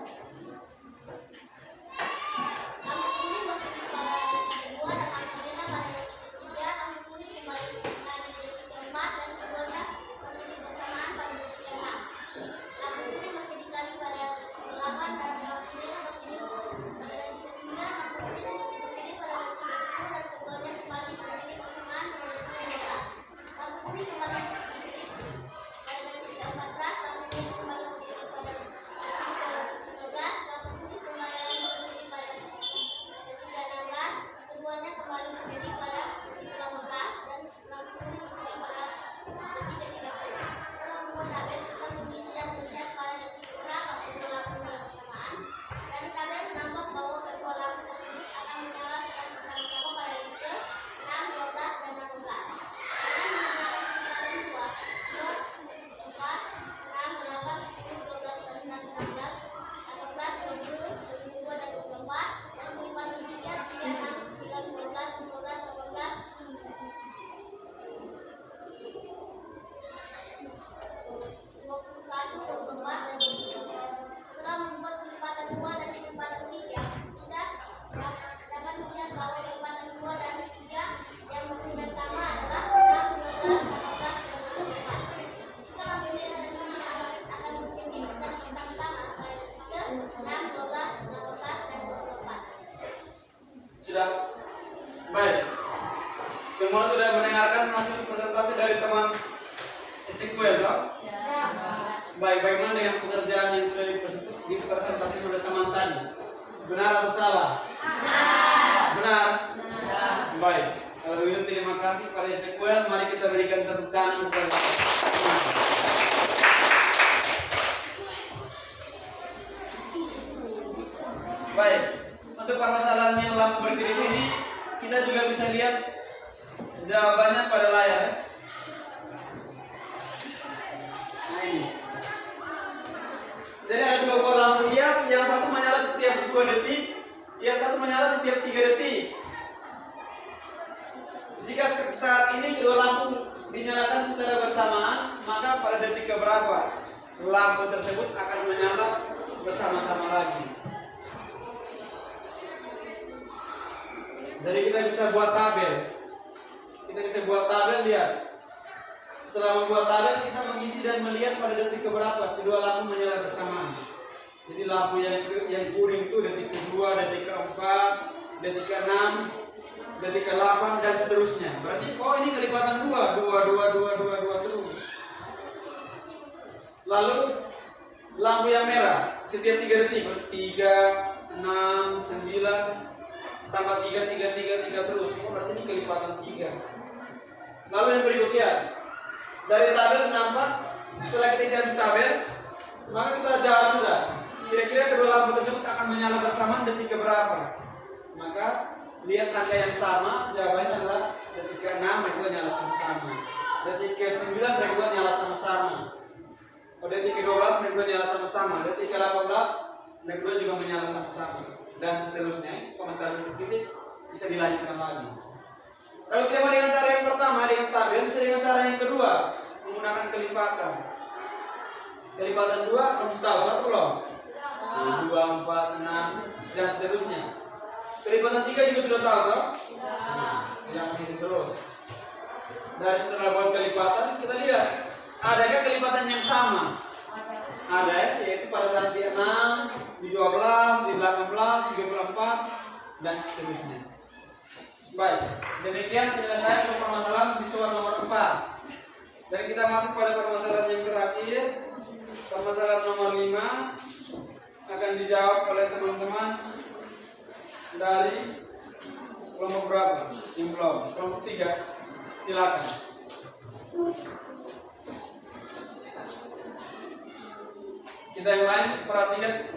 Sequel toh? Ya. Baik, bagaimana dengan pekerjaan yang sudah dipresentasikan oleh teman tadi? Benar atau salah? Benar. Baik, kalau begitu terima kasih kepada Sequel. Mari kita berikan tepuk tangan kepada Baik, untuk permasalahan yang lampu berkedip ini kita juga bisa lihat jawabannya pada layar. Nah ini. Jadi ada dua buah lampu hias, yang satu menyala setiap 2 detik, yang satu menyala setiap 3 detik. Jika saat ini kedua lampu dinyalakan secara bersamaan, maka pada detik keberapa lampu tersebut akan menyala bersama-sama lagi. Jadi kita bisa buat tabel. Lihat. Setelah membuat tabel, kita mengisi dan melihat pada detik keberapa kedua lampu menyala bersamaan. Jadi lampu yang kuning itu detik kedua, detik keempat, detik ke-6, detik ke-8 dan seterusnya. Berarti ini kelipatan 2 terus. Lalu lampu yang merah setiap 3 detik, 3, 6, 9 tambah 3 terus. Berarti ini kelipatan 3. Lalu yang berikutnya, dari tabel nampak setelah kita isi habis tabel, maka kita jawab sudah. Kira-kira kedua lampu tersebut akan menyala bersamaan detik keberapa? Maka lihat angka yang sama, jawabannya adalah detik ke-6 mereka nyala sama-sama. Detik ke-9 mereka nyala sama-sama. Detik ke-12 mereka nyala sama-sama. Detik ke-18 mereka juga menyala sama-sama. Dan seterusnya, pemasaran seperti bisa dilanjutkan lagi. Kalau tidak mau dengan cara yang pertama dengan tabel, bisa dengan cara yang kedua menggunakan kelipatan. Kelipatan 2, kamu tahu atau belum? 2, 4, 6 dan seterusnya. Kelipatan 3 juga sudah tahu toh? Jangan hitung terus. Dari setelah buat kelipatan kita lihat adakah kelipatan yang sama? Ada ya, yaitu pada saat di 6, di 12, di 18, 34 dan seterusnya. Baik, demikian penyelesaian permasalahan visual nomor 4. Dan kita masuk pada permasalahan yang terakhir. Permasalahan nomor 5 akan dijawab oleh teman-teman dari kelompok berapa? Kelompok 3. Silakan. Kita yang lain perhatikan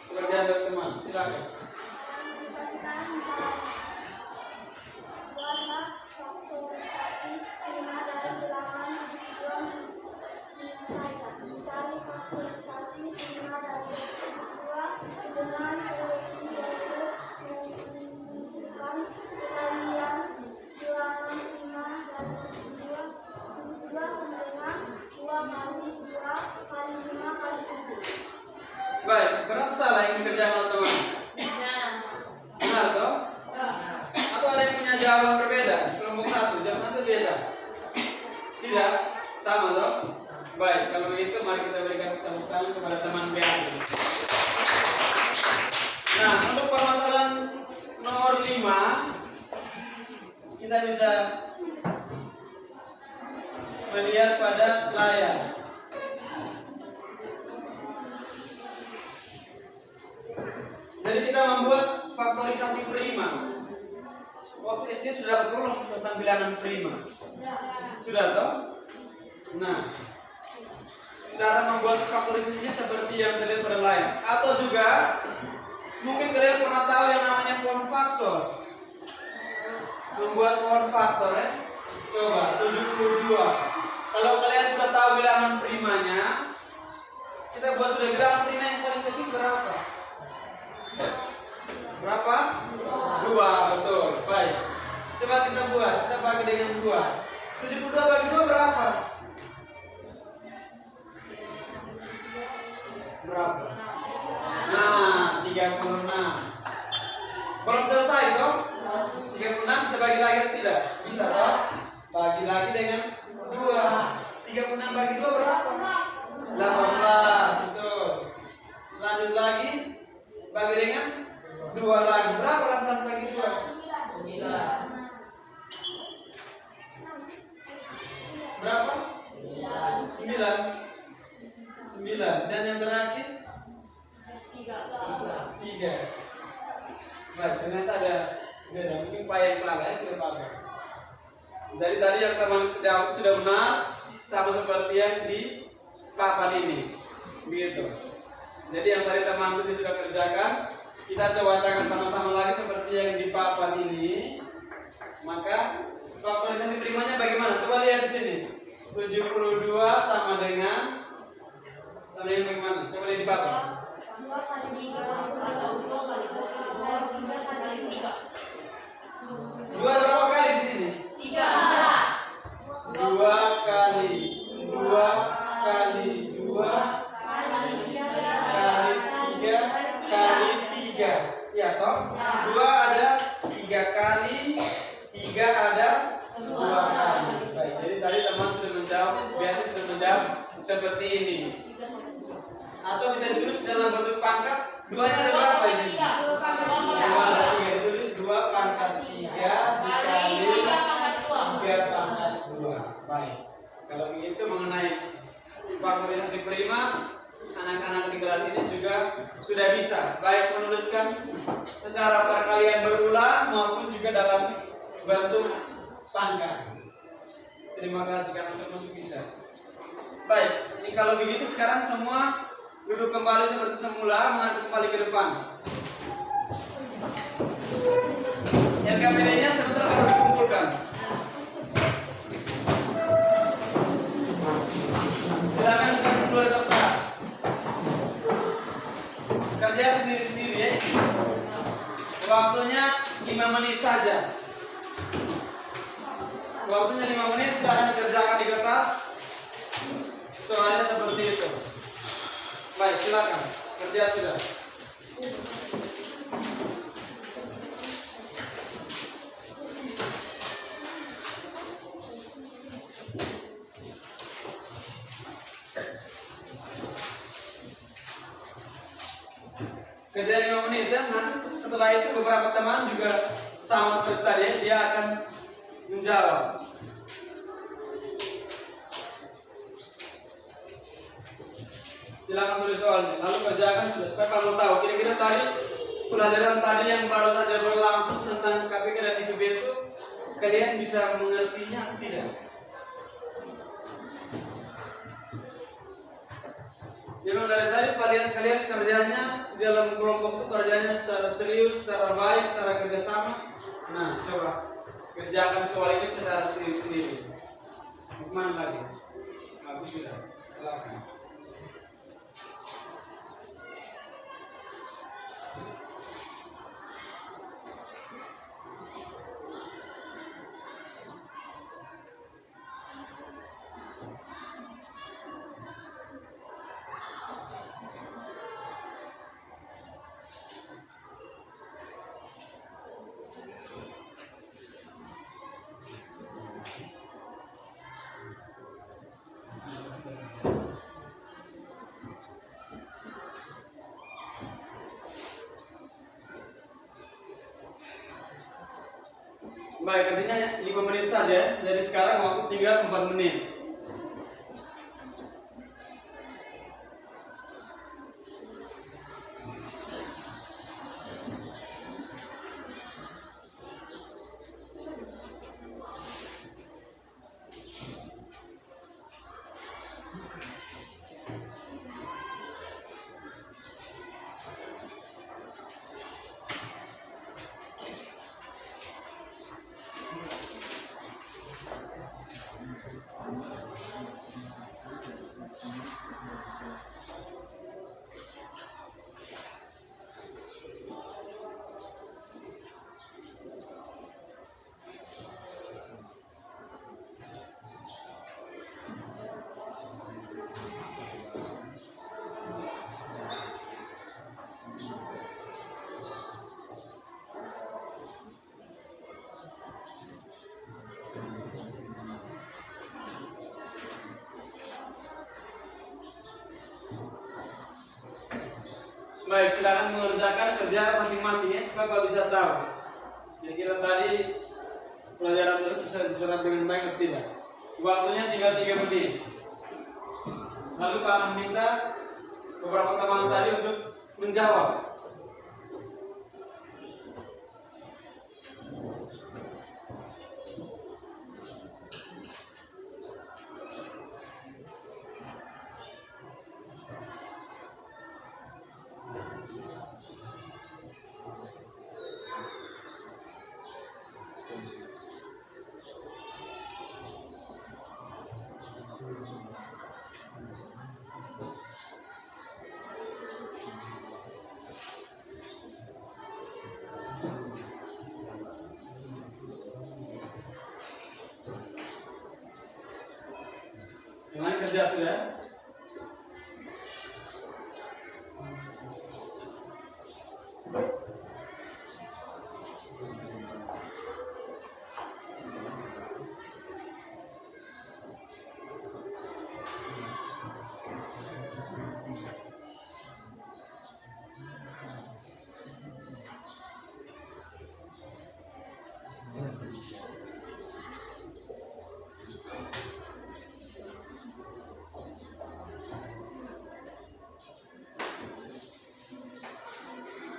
pekerjaan dari teman. Silakan. Buatlah faktorisasi 5 dari bilangan 2 saja. Cari faktorisasi 5 dari 2 dengan teori yaitu menunjukkan kalian bilangan 5 dari 2 sama dengan 2 kali 2 kali 5 kali 7. Baik, berat salah yang dikerjakan oleh teman. Benar toh? Atau ada yang punya jawaban berbeda? Kelompok 1, jam 1 beda? Tidak? Sama toh? Baik, kalau begitu mari kita berikan tepuk tangan kepada teman BAD. Nah, untuk permasalahan nomor 5 kita bisa melihat pada layar. Jadi kita membuat faktorisasi prima. Waktu SD sudah dapat belum tentang bilangan prima? Sudah toh? Nah, cara membuat faktorisasinya seperti yang terlihat pada layar. Atau juga mungkin kalian pernah tahu yang namanya pohon faktor. Membuat pohon faktor ya. Coba 72. Kalau kalian sudah tahu bilangan primanya, kita buat sudah bilangan prima yang paling kecil berapa? Berapa? 2, betul. Baik. Coba kita buat, kita bagi dengan 2. 72 bagi 2 berapa? Berapa? Nah, 36. Belum selesai toh? 36 bisa bagi lagi atau tidak? Bisa toh? Bagi lagi dengan 2. 36 bagi 2 berapa? 18. Betul. Lanjut lagi. Bagi dengan 2 lagi. Berapa 18 bagi 2? 9. Berapa? 9. 9. Dan yang terakhir 3. 3. Baik, ternyata ada beda. Mungkin Pak yang salah ya, tidak apa-apa. Jadi tadi yang teman jawab sudah benar, sama seperti yang di papan ini. Begitu. Jadi yang tadi teman itu sudah kerjakan, kita coba bacakan sama-sama lagi seperti yang di papan ini. Maka faktorisasi primanya bagaimana? Coba lihat di sini. 72 sama dengan bagaimana? Coba lihat di papan. 2 kali 3 atau 2 kali 3 kali 3. 2 ada berapa kali di sini? 3. 2 kali 2 kali 2 kali 3 kali 3. Ya toh? 2 ada 3 kali, 3 ada 2 kali. Baik, jadi tadi teman sudah menjawab, Beatrice sudah menjawab seperti ini. Atau bisa ditulis dalam bentuk pangkat. 2-nya ada berapa ini? 2 ada 3, ditulis 2 pangkat 3 dikali 3 pangkat 2. Baik. Kalau begitu mengenai faktorisasi prima, anak-anak di kelas ini juga sudah bisa baik menuliskan secara perkalian berulang maupun juga dalam bentuk pangkat. Terima kasih karena semua bisa. Baik, ini kalau begitu sekarang semua duduk kembali seperti semula, menghadap kembali ke depan. Yang KPD-nya sebentar baru dikumpulkan. Silakan kasih keluar kertas. Kerja sendiri-sendiri ya. Waktunya 5 menit saja. Waktunya 5 menit, silakan dikerjakan di kertas. Soalnya seperti itu. Baik, silakan. Kerja sudah. Kerja 5 menit ya. Nanti setelah itu beberapa teman juga sama seperti tadi, dia akan menjawab. Silakan tulis soalnya, lalu kerjakan sudah supaya kamu tahu kira-kira tadi pelajaran tadi yang baru saja berlangsung tentang KPK dan IPB itu kalian bisa mengertinya atau tidak? Memang dari tadi kalian kerjanya dalam kelompok itu kerjanya secara serius, secara baik, secara kerjasama. Nah, coba kerjakan soal ini secara sendiri-sendiri. Mana lagi? Bagus sudah, silakan. Baik, artinya 5 menit saja. Jadi sekarang waktu tinggal 4 menit. Baik, silakan mengerjakan kerja masing-masing ya, supaya Pak bisa tahu kira-kira tadi pelajaran itu bisa diserap dengan baik atau tidak. Waktunya tinggal 3 menit. Lalu Pak akan minta beberapa teman tadi untuk menjawab. Yang lain kerja sudah?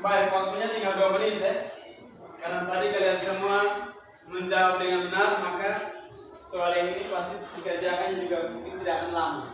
Baik, waktunya tinggal 2 menit ya. Karena tadi kalian semua menjawab dengan benar, maka soal yang ini pasti dikerjakan juga mungkin tidak akan lama.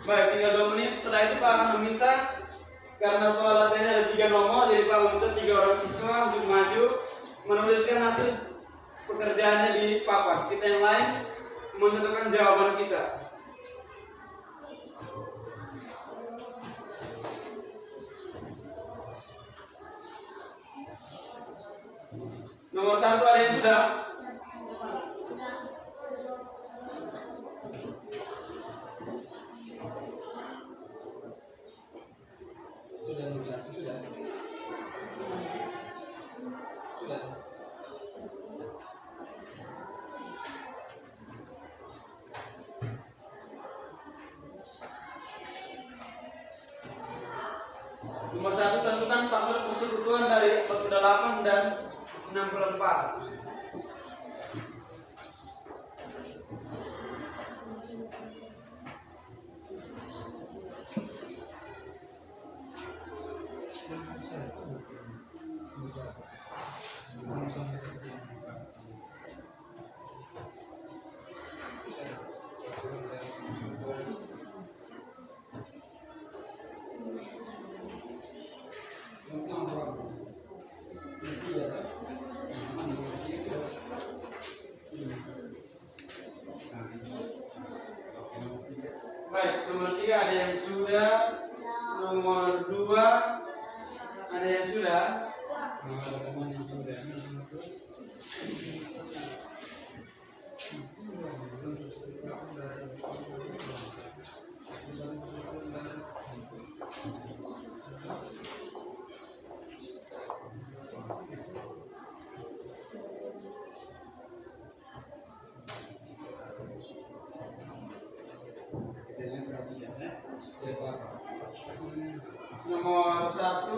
Baik, tinggal 2 menit. Setelah itu Pak akan meminta, karena soal latihannya ada 3 nomor, jadi Pak meminta 3 orang siswa untuk maju menuliskan hasil pekerjaannya di papan. Kita yang lain mencocokkan jawaban kita. Nomor 1 ada yang sudah? Nomor 1, tentukan faktor persekutuan dari 48 dan 64. Baik, nomor 3 ada yang sudah. Nomor 2 ada yang sudah. Ada teman yang sudah. Nomor 1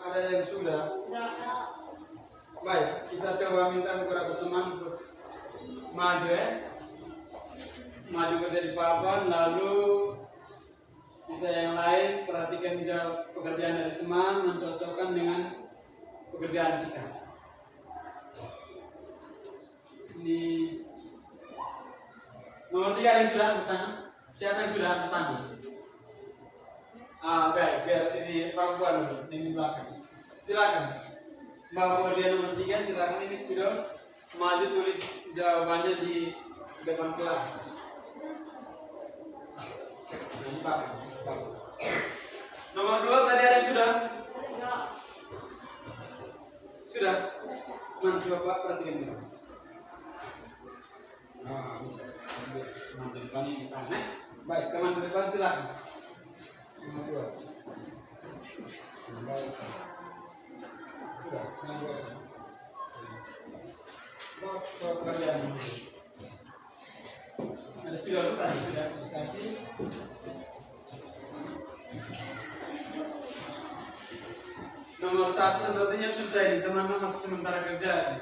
ada yang sudah. Baik, kita coba minta beberapa teman untuk maju ya. Maju kerja di papan, lalu kita yang lain perhatikan pekerjaan dari teman, mencocokkan dengan pekerjaan kita. Ini nomor 3 yang sudah angkat tangan. Siapa yang sudah angkat tangan? Baik, biar ini perempuan dulu, ini belakang. Silakan. Mbak pekerjaan nomor 3, silakan ini spidol maju tulis jawabannya di depan kelas. Ini Pak. Nomor 2 tadi ada yang sudah? Sudah? Mana coba Pak perhatikan ini. di depan ini kita. Nah, baik, teman di depan silakan. Nomor 2. Baik. Sudah, yang 2 saja. Pekerjaan ini. Ada stiker tadi sudah kasih. Nomor 1 sepertinya susah ini, teman-teman masih sementara kerja.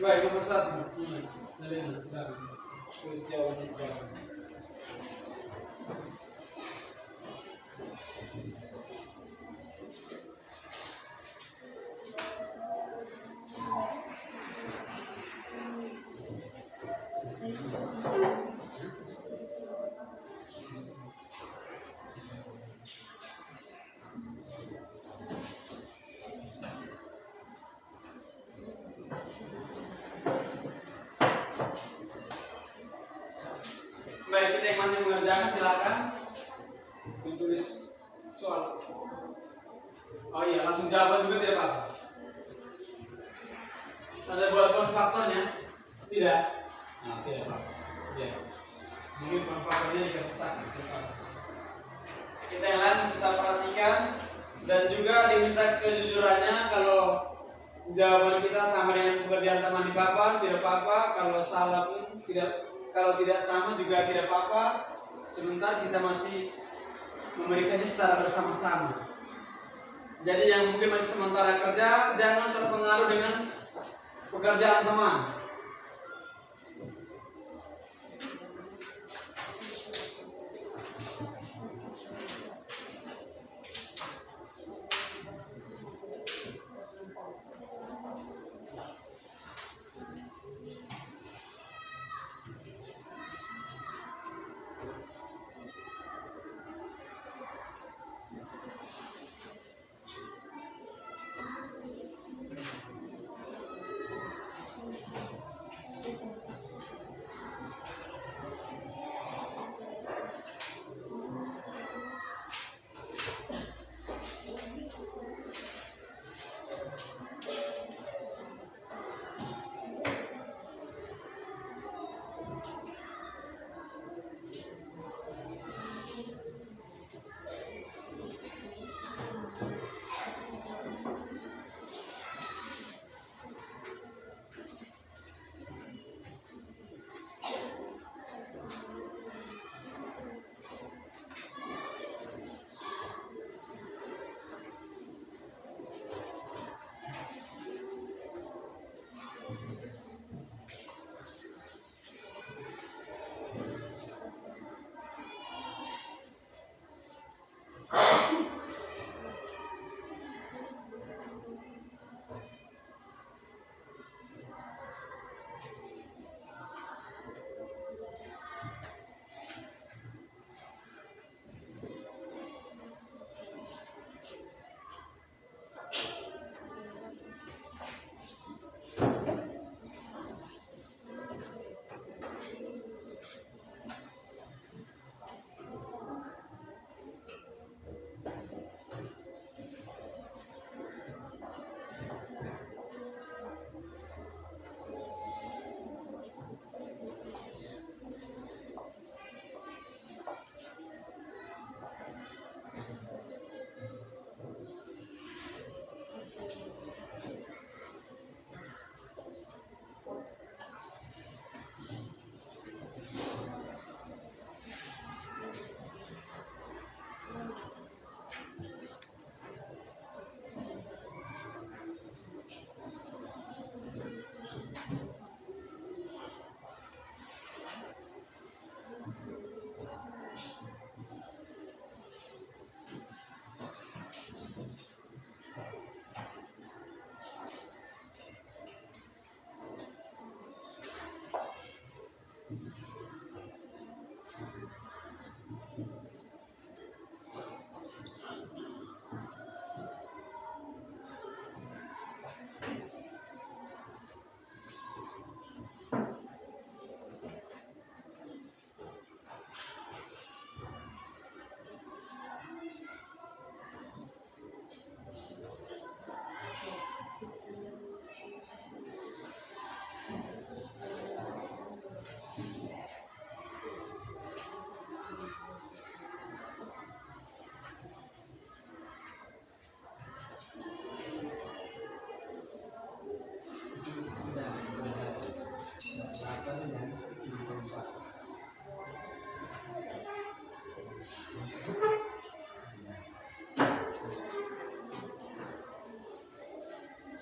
Baik, nomor 1. Nelena, silakan. Tulis jawabannya di belakang. Baik, kita yang masih mengerjakan silakan ditulis soal. Oh iya, langsung jawaban juga tidak apa-apa. Ada buat faktornya? Tidak. Nah, tidak apa-apa. Ya. Mungkin faktornya dikasih cakap. Kita yang lain mesti kita perhatikan dan juga diminta kejujurannya. Kalau jawaban kita sama dengan pekerjaan teman di papan, tidak apa-apa. Kalau salah pun tidak. Kalau tidak sama juga tidak apa-apa. Sebentar kita masih memeriksanya secara bersama-sama. Jadi yang mungkin masih sementara kerja, jangan terpengaruh dengan pekerjaan teman.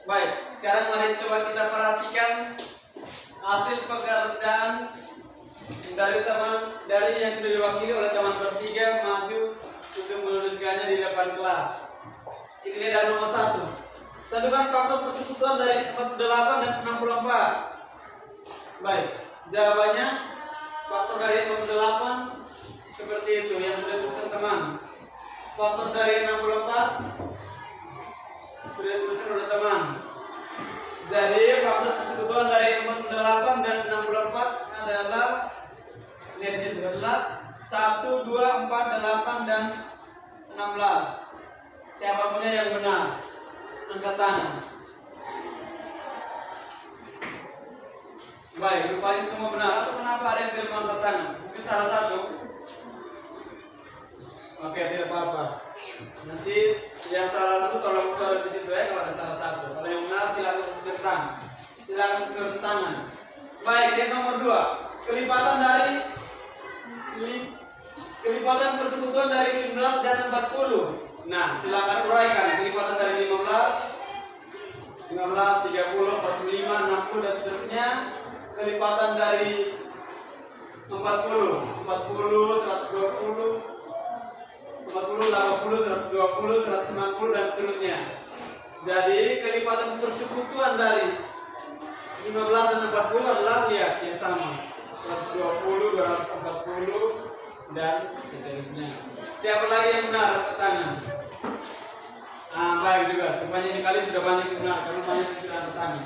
Baik, sekarang mari coba kita perhatikan hasil pekerjaan dari yang sudah diwakili oleh teman bertiga maju untuk menuliskannya di depan kelas. Kita lihat dari nomor 1. Tentukan faktor persekutuan dari 48 dan 64. Baik, jawabannya faktor dari 48 seperti itu yang sudah dituliskan teman. Faktor dari 64 sudah dituliskan oleh teman. Jadi faktor persekutuan dari 48 dan 64 adalah, lihat situ, adalah 1, 2, 4, 8 dan 16. Siapa punya yang benar? Angkat tangan. Baik, rupanya semua benar. Atau kenapa ada yang tidak mengangkat tangan? Mungkin salah satu. Oke, tidak apa-apa. Nanti yang salah satu tolong coret di situ ya kalau ada salah satu. Kalau yang benar silakan kasih centang. Silakan kasih tangan. Baik, lihat nomor 2. Kelipatan persekutuan dari 15 dan 40. Nah, silakan uraikan kelipatan dari 15, 30, 45, 60 dan seterusnya. Kelipatan dari 40, 120, 40, 80, 120, 190 dan seterusnya. Jadi kelipatan persekutuan dari 15 dan 40 adalah, lihat, yang sama, 120, 240 dan seterusnya. Siapa lagi yang benar? Angkat tangan. Baik juga. Rupanya ini kali sudah banyak yang benar karena banyak yang sudah angkat tangan.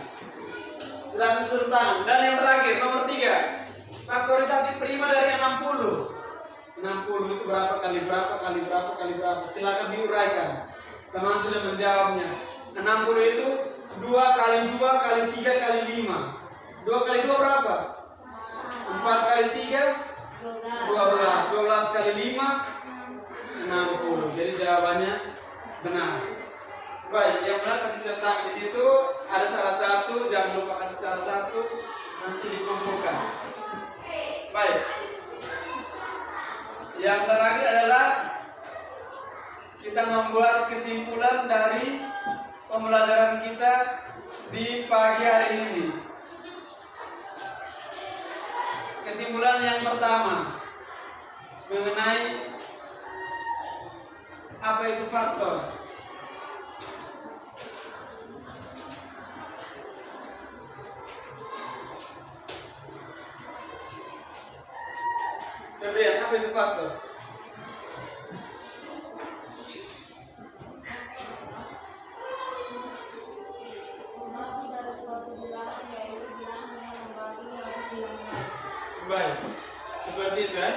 Silakan turun tangan. Dan yang terakhir nomor 3. Faktorisasi prima dari 60. 60 itu berapa kali berapa kali berapa kali berapa? Silakan diuraikan. Teman sudah menjawabnya. 60 itu 2 kali 2 kali 3 kali 5. 2 kali 2 berapa? 4 kali 3 12. 12 kali 5 60. Jadi jawabannya benar. Baik, yang benar kasih centang di situ. Ada salah satu, jangan lupa kasih salah satu. Nanti dikumpulkan. Baik. Yang terakhir adalah kita membuat kesimpulan dari pembelajaran kita di pagi hari ini. Kesimpulan yang pertama mengenai apa itu faktor. Febrian, apa itu faktor? Membagi dari suatu bilangan yaitu bilangan yang membagi harus bilangan. Baik, seperti itu ya.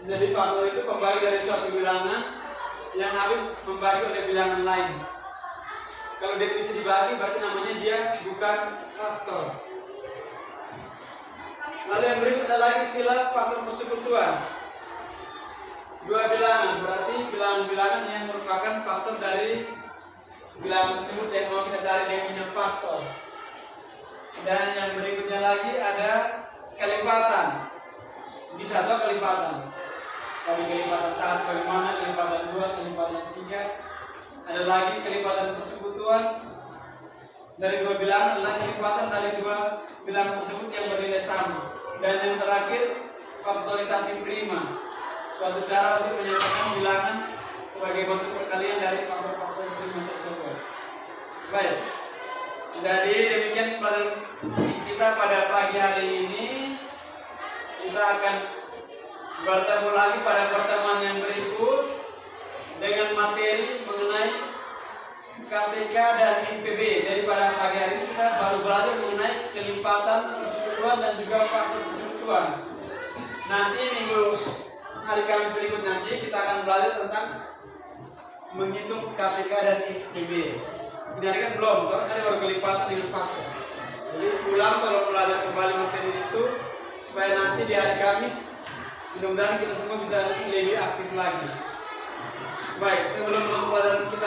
Jadi faktor itu pembagi dari suatu bilangan yang habis membagi oleh bilangan lain. Kalau dia bisa dibagi, berarti namanya dia bukan faktor. Lalu yang berikut ada lagi istilah faktor persekutuan. Dua bilangan, berarti bilangan-bilangan yang merupakan faktor dari bilangan tersebut yang mau kita cari dia punya faktor. Dan yang berikutnya lagi ada kelipatan. Bisa atau kelipatan. Tadi kelipatan 1 bagaimana, kelipatan 2, kelipatan 3. Ada lagi kelipatan persekutuan. Dari dua bilangan adalah kelipatan dari dua bilangan tersebut yang bernilai sama. Dan yang terakhir faktorisasi prima, suatu cara untuk menyatakan bilangan sebagai bentuk perkalian dari faktor-faktor prima tersebut. Baik, jadi demikian pelajaran kita pada pagi hari ini. Kita akan bertemu lagi pada pertemuan yang berikut dengan materi mengenai KPK dan IPB. Jadi pada pagi hari ini kita baru belajar mengenai kelipatan persekutuan dan juga faktor persekutuan. Nanti minggu hari Kamis berikut nanti kita akan belajar tentang menghitung KPK dan IPB. Ini hari kan belum, karena tadi baru kelipatan dengan faktor. Jadi ulang kalau belajar kembali materi itu supaya nanti di hari Kamis mudah-mudahan kita semua bisa lebih aktif lagi. Baik, sebelum pelajaran kita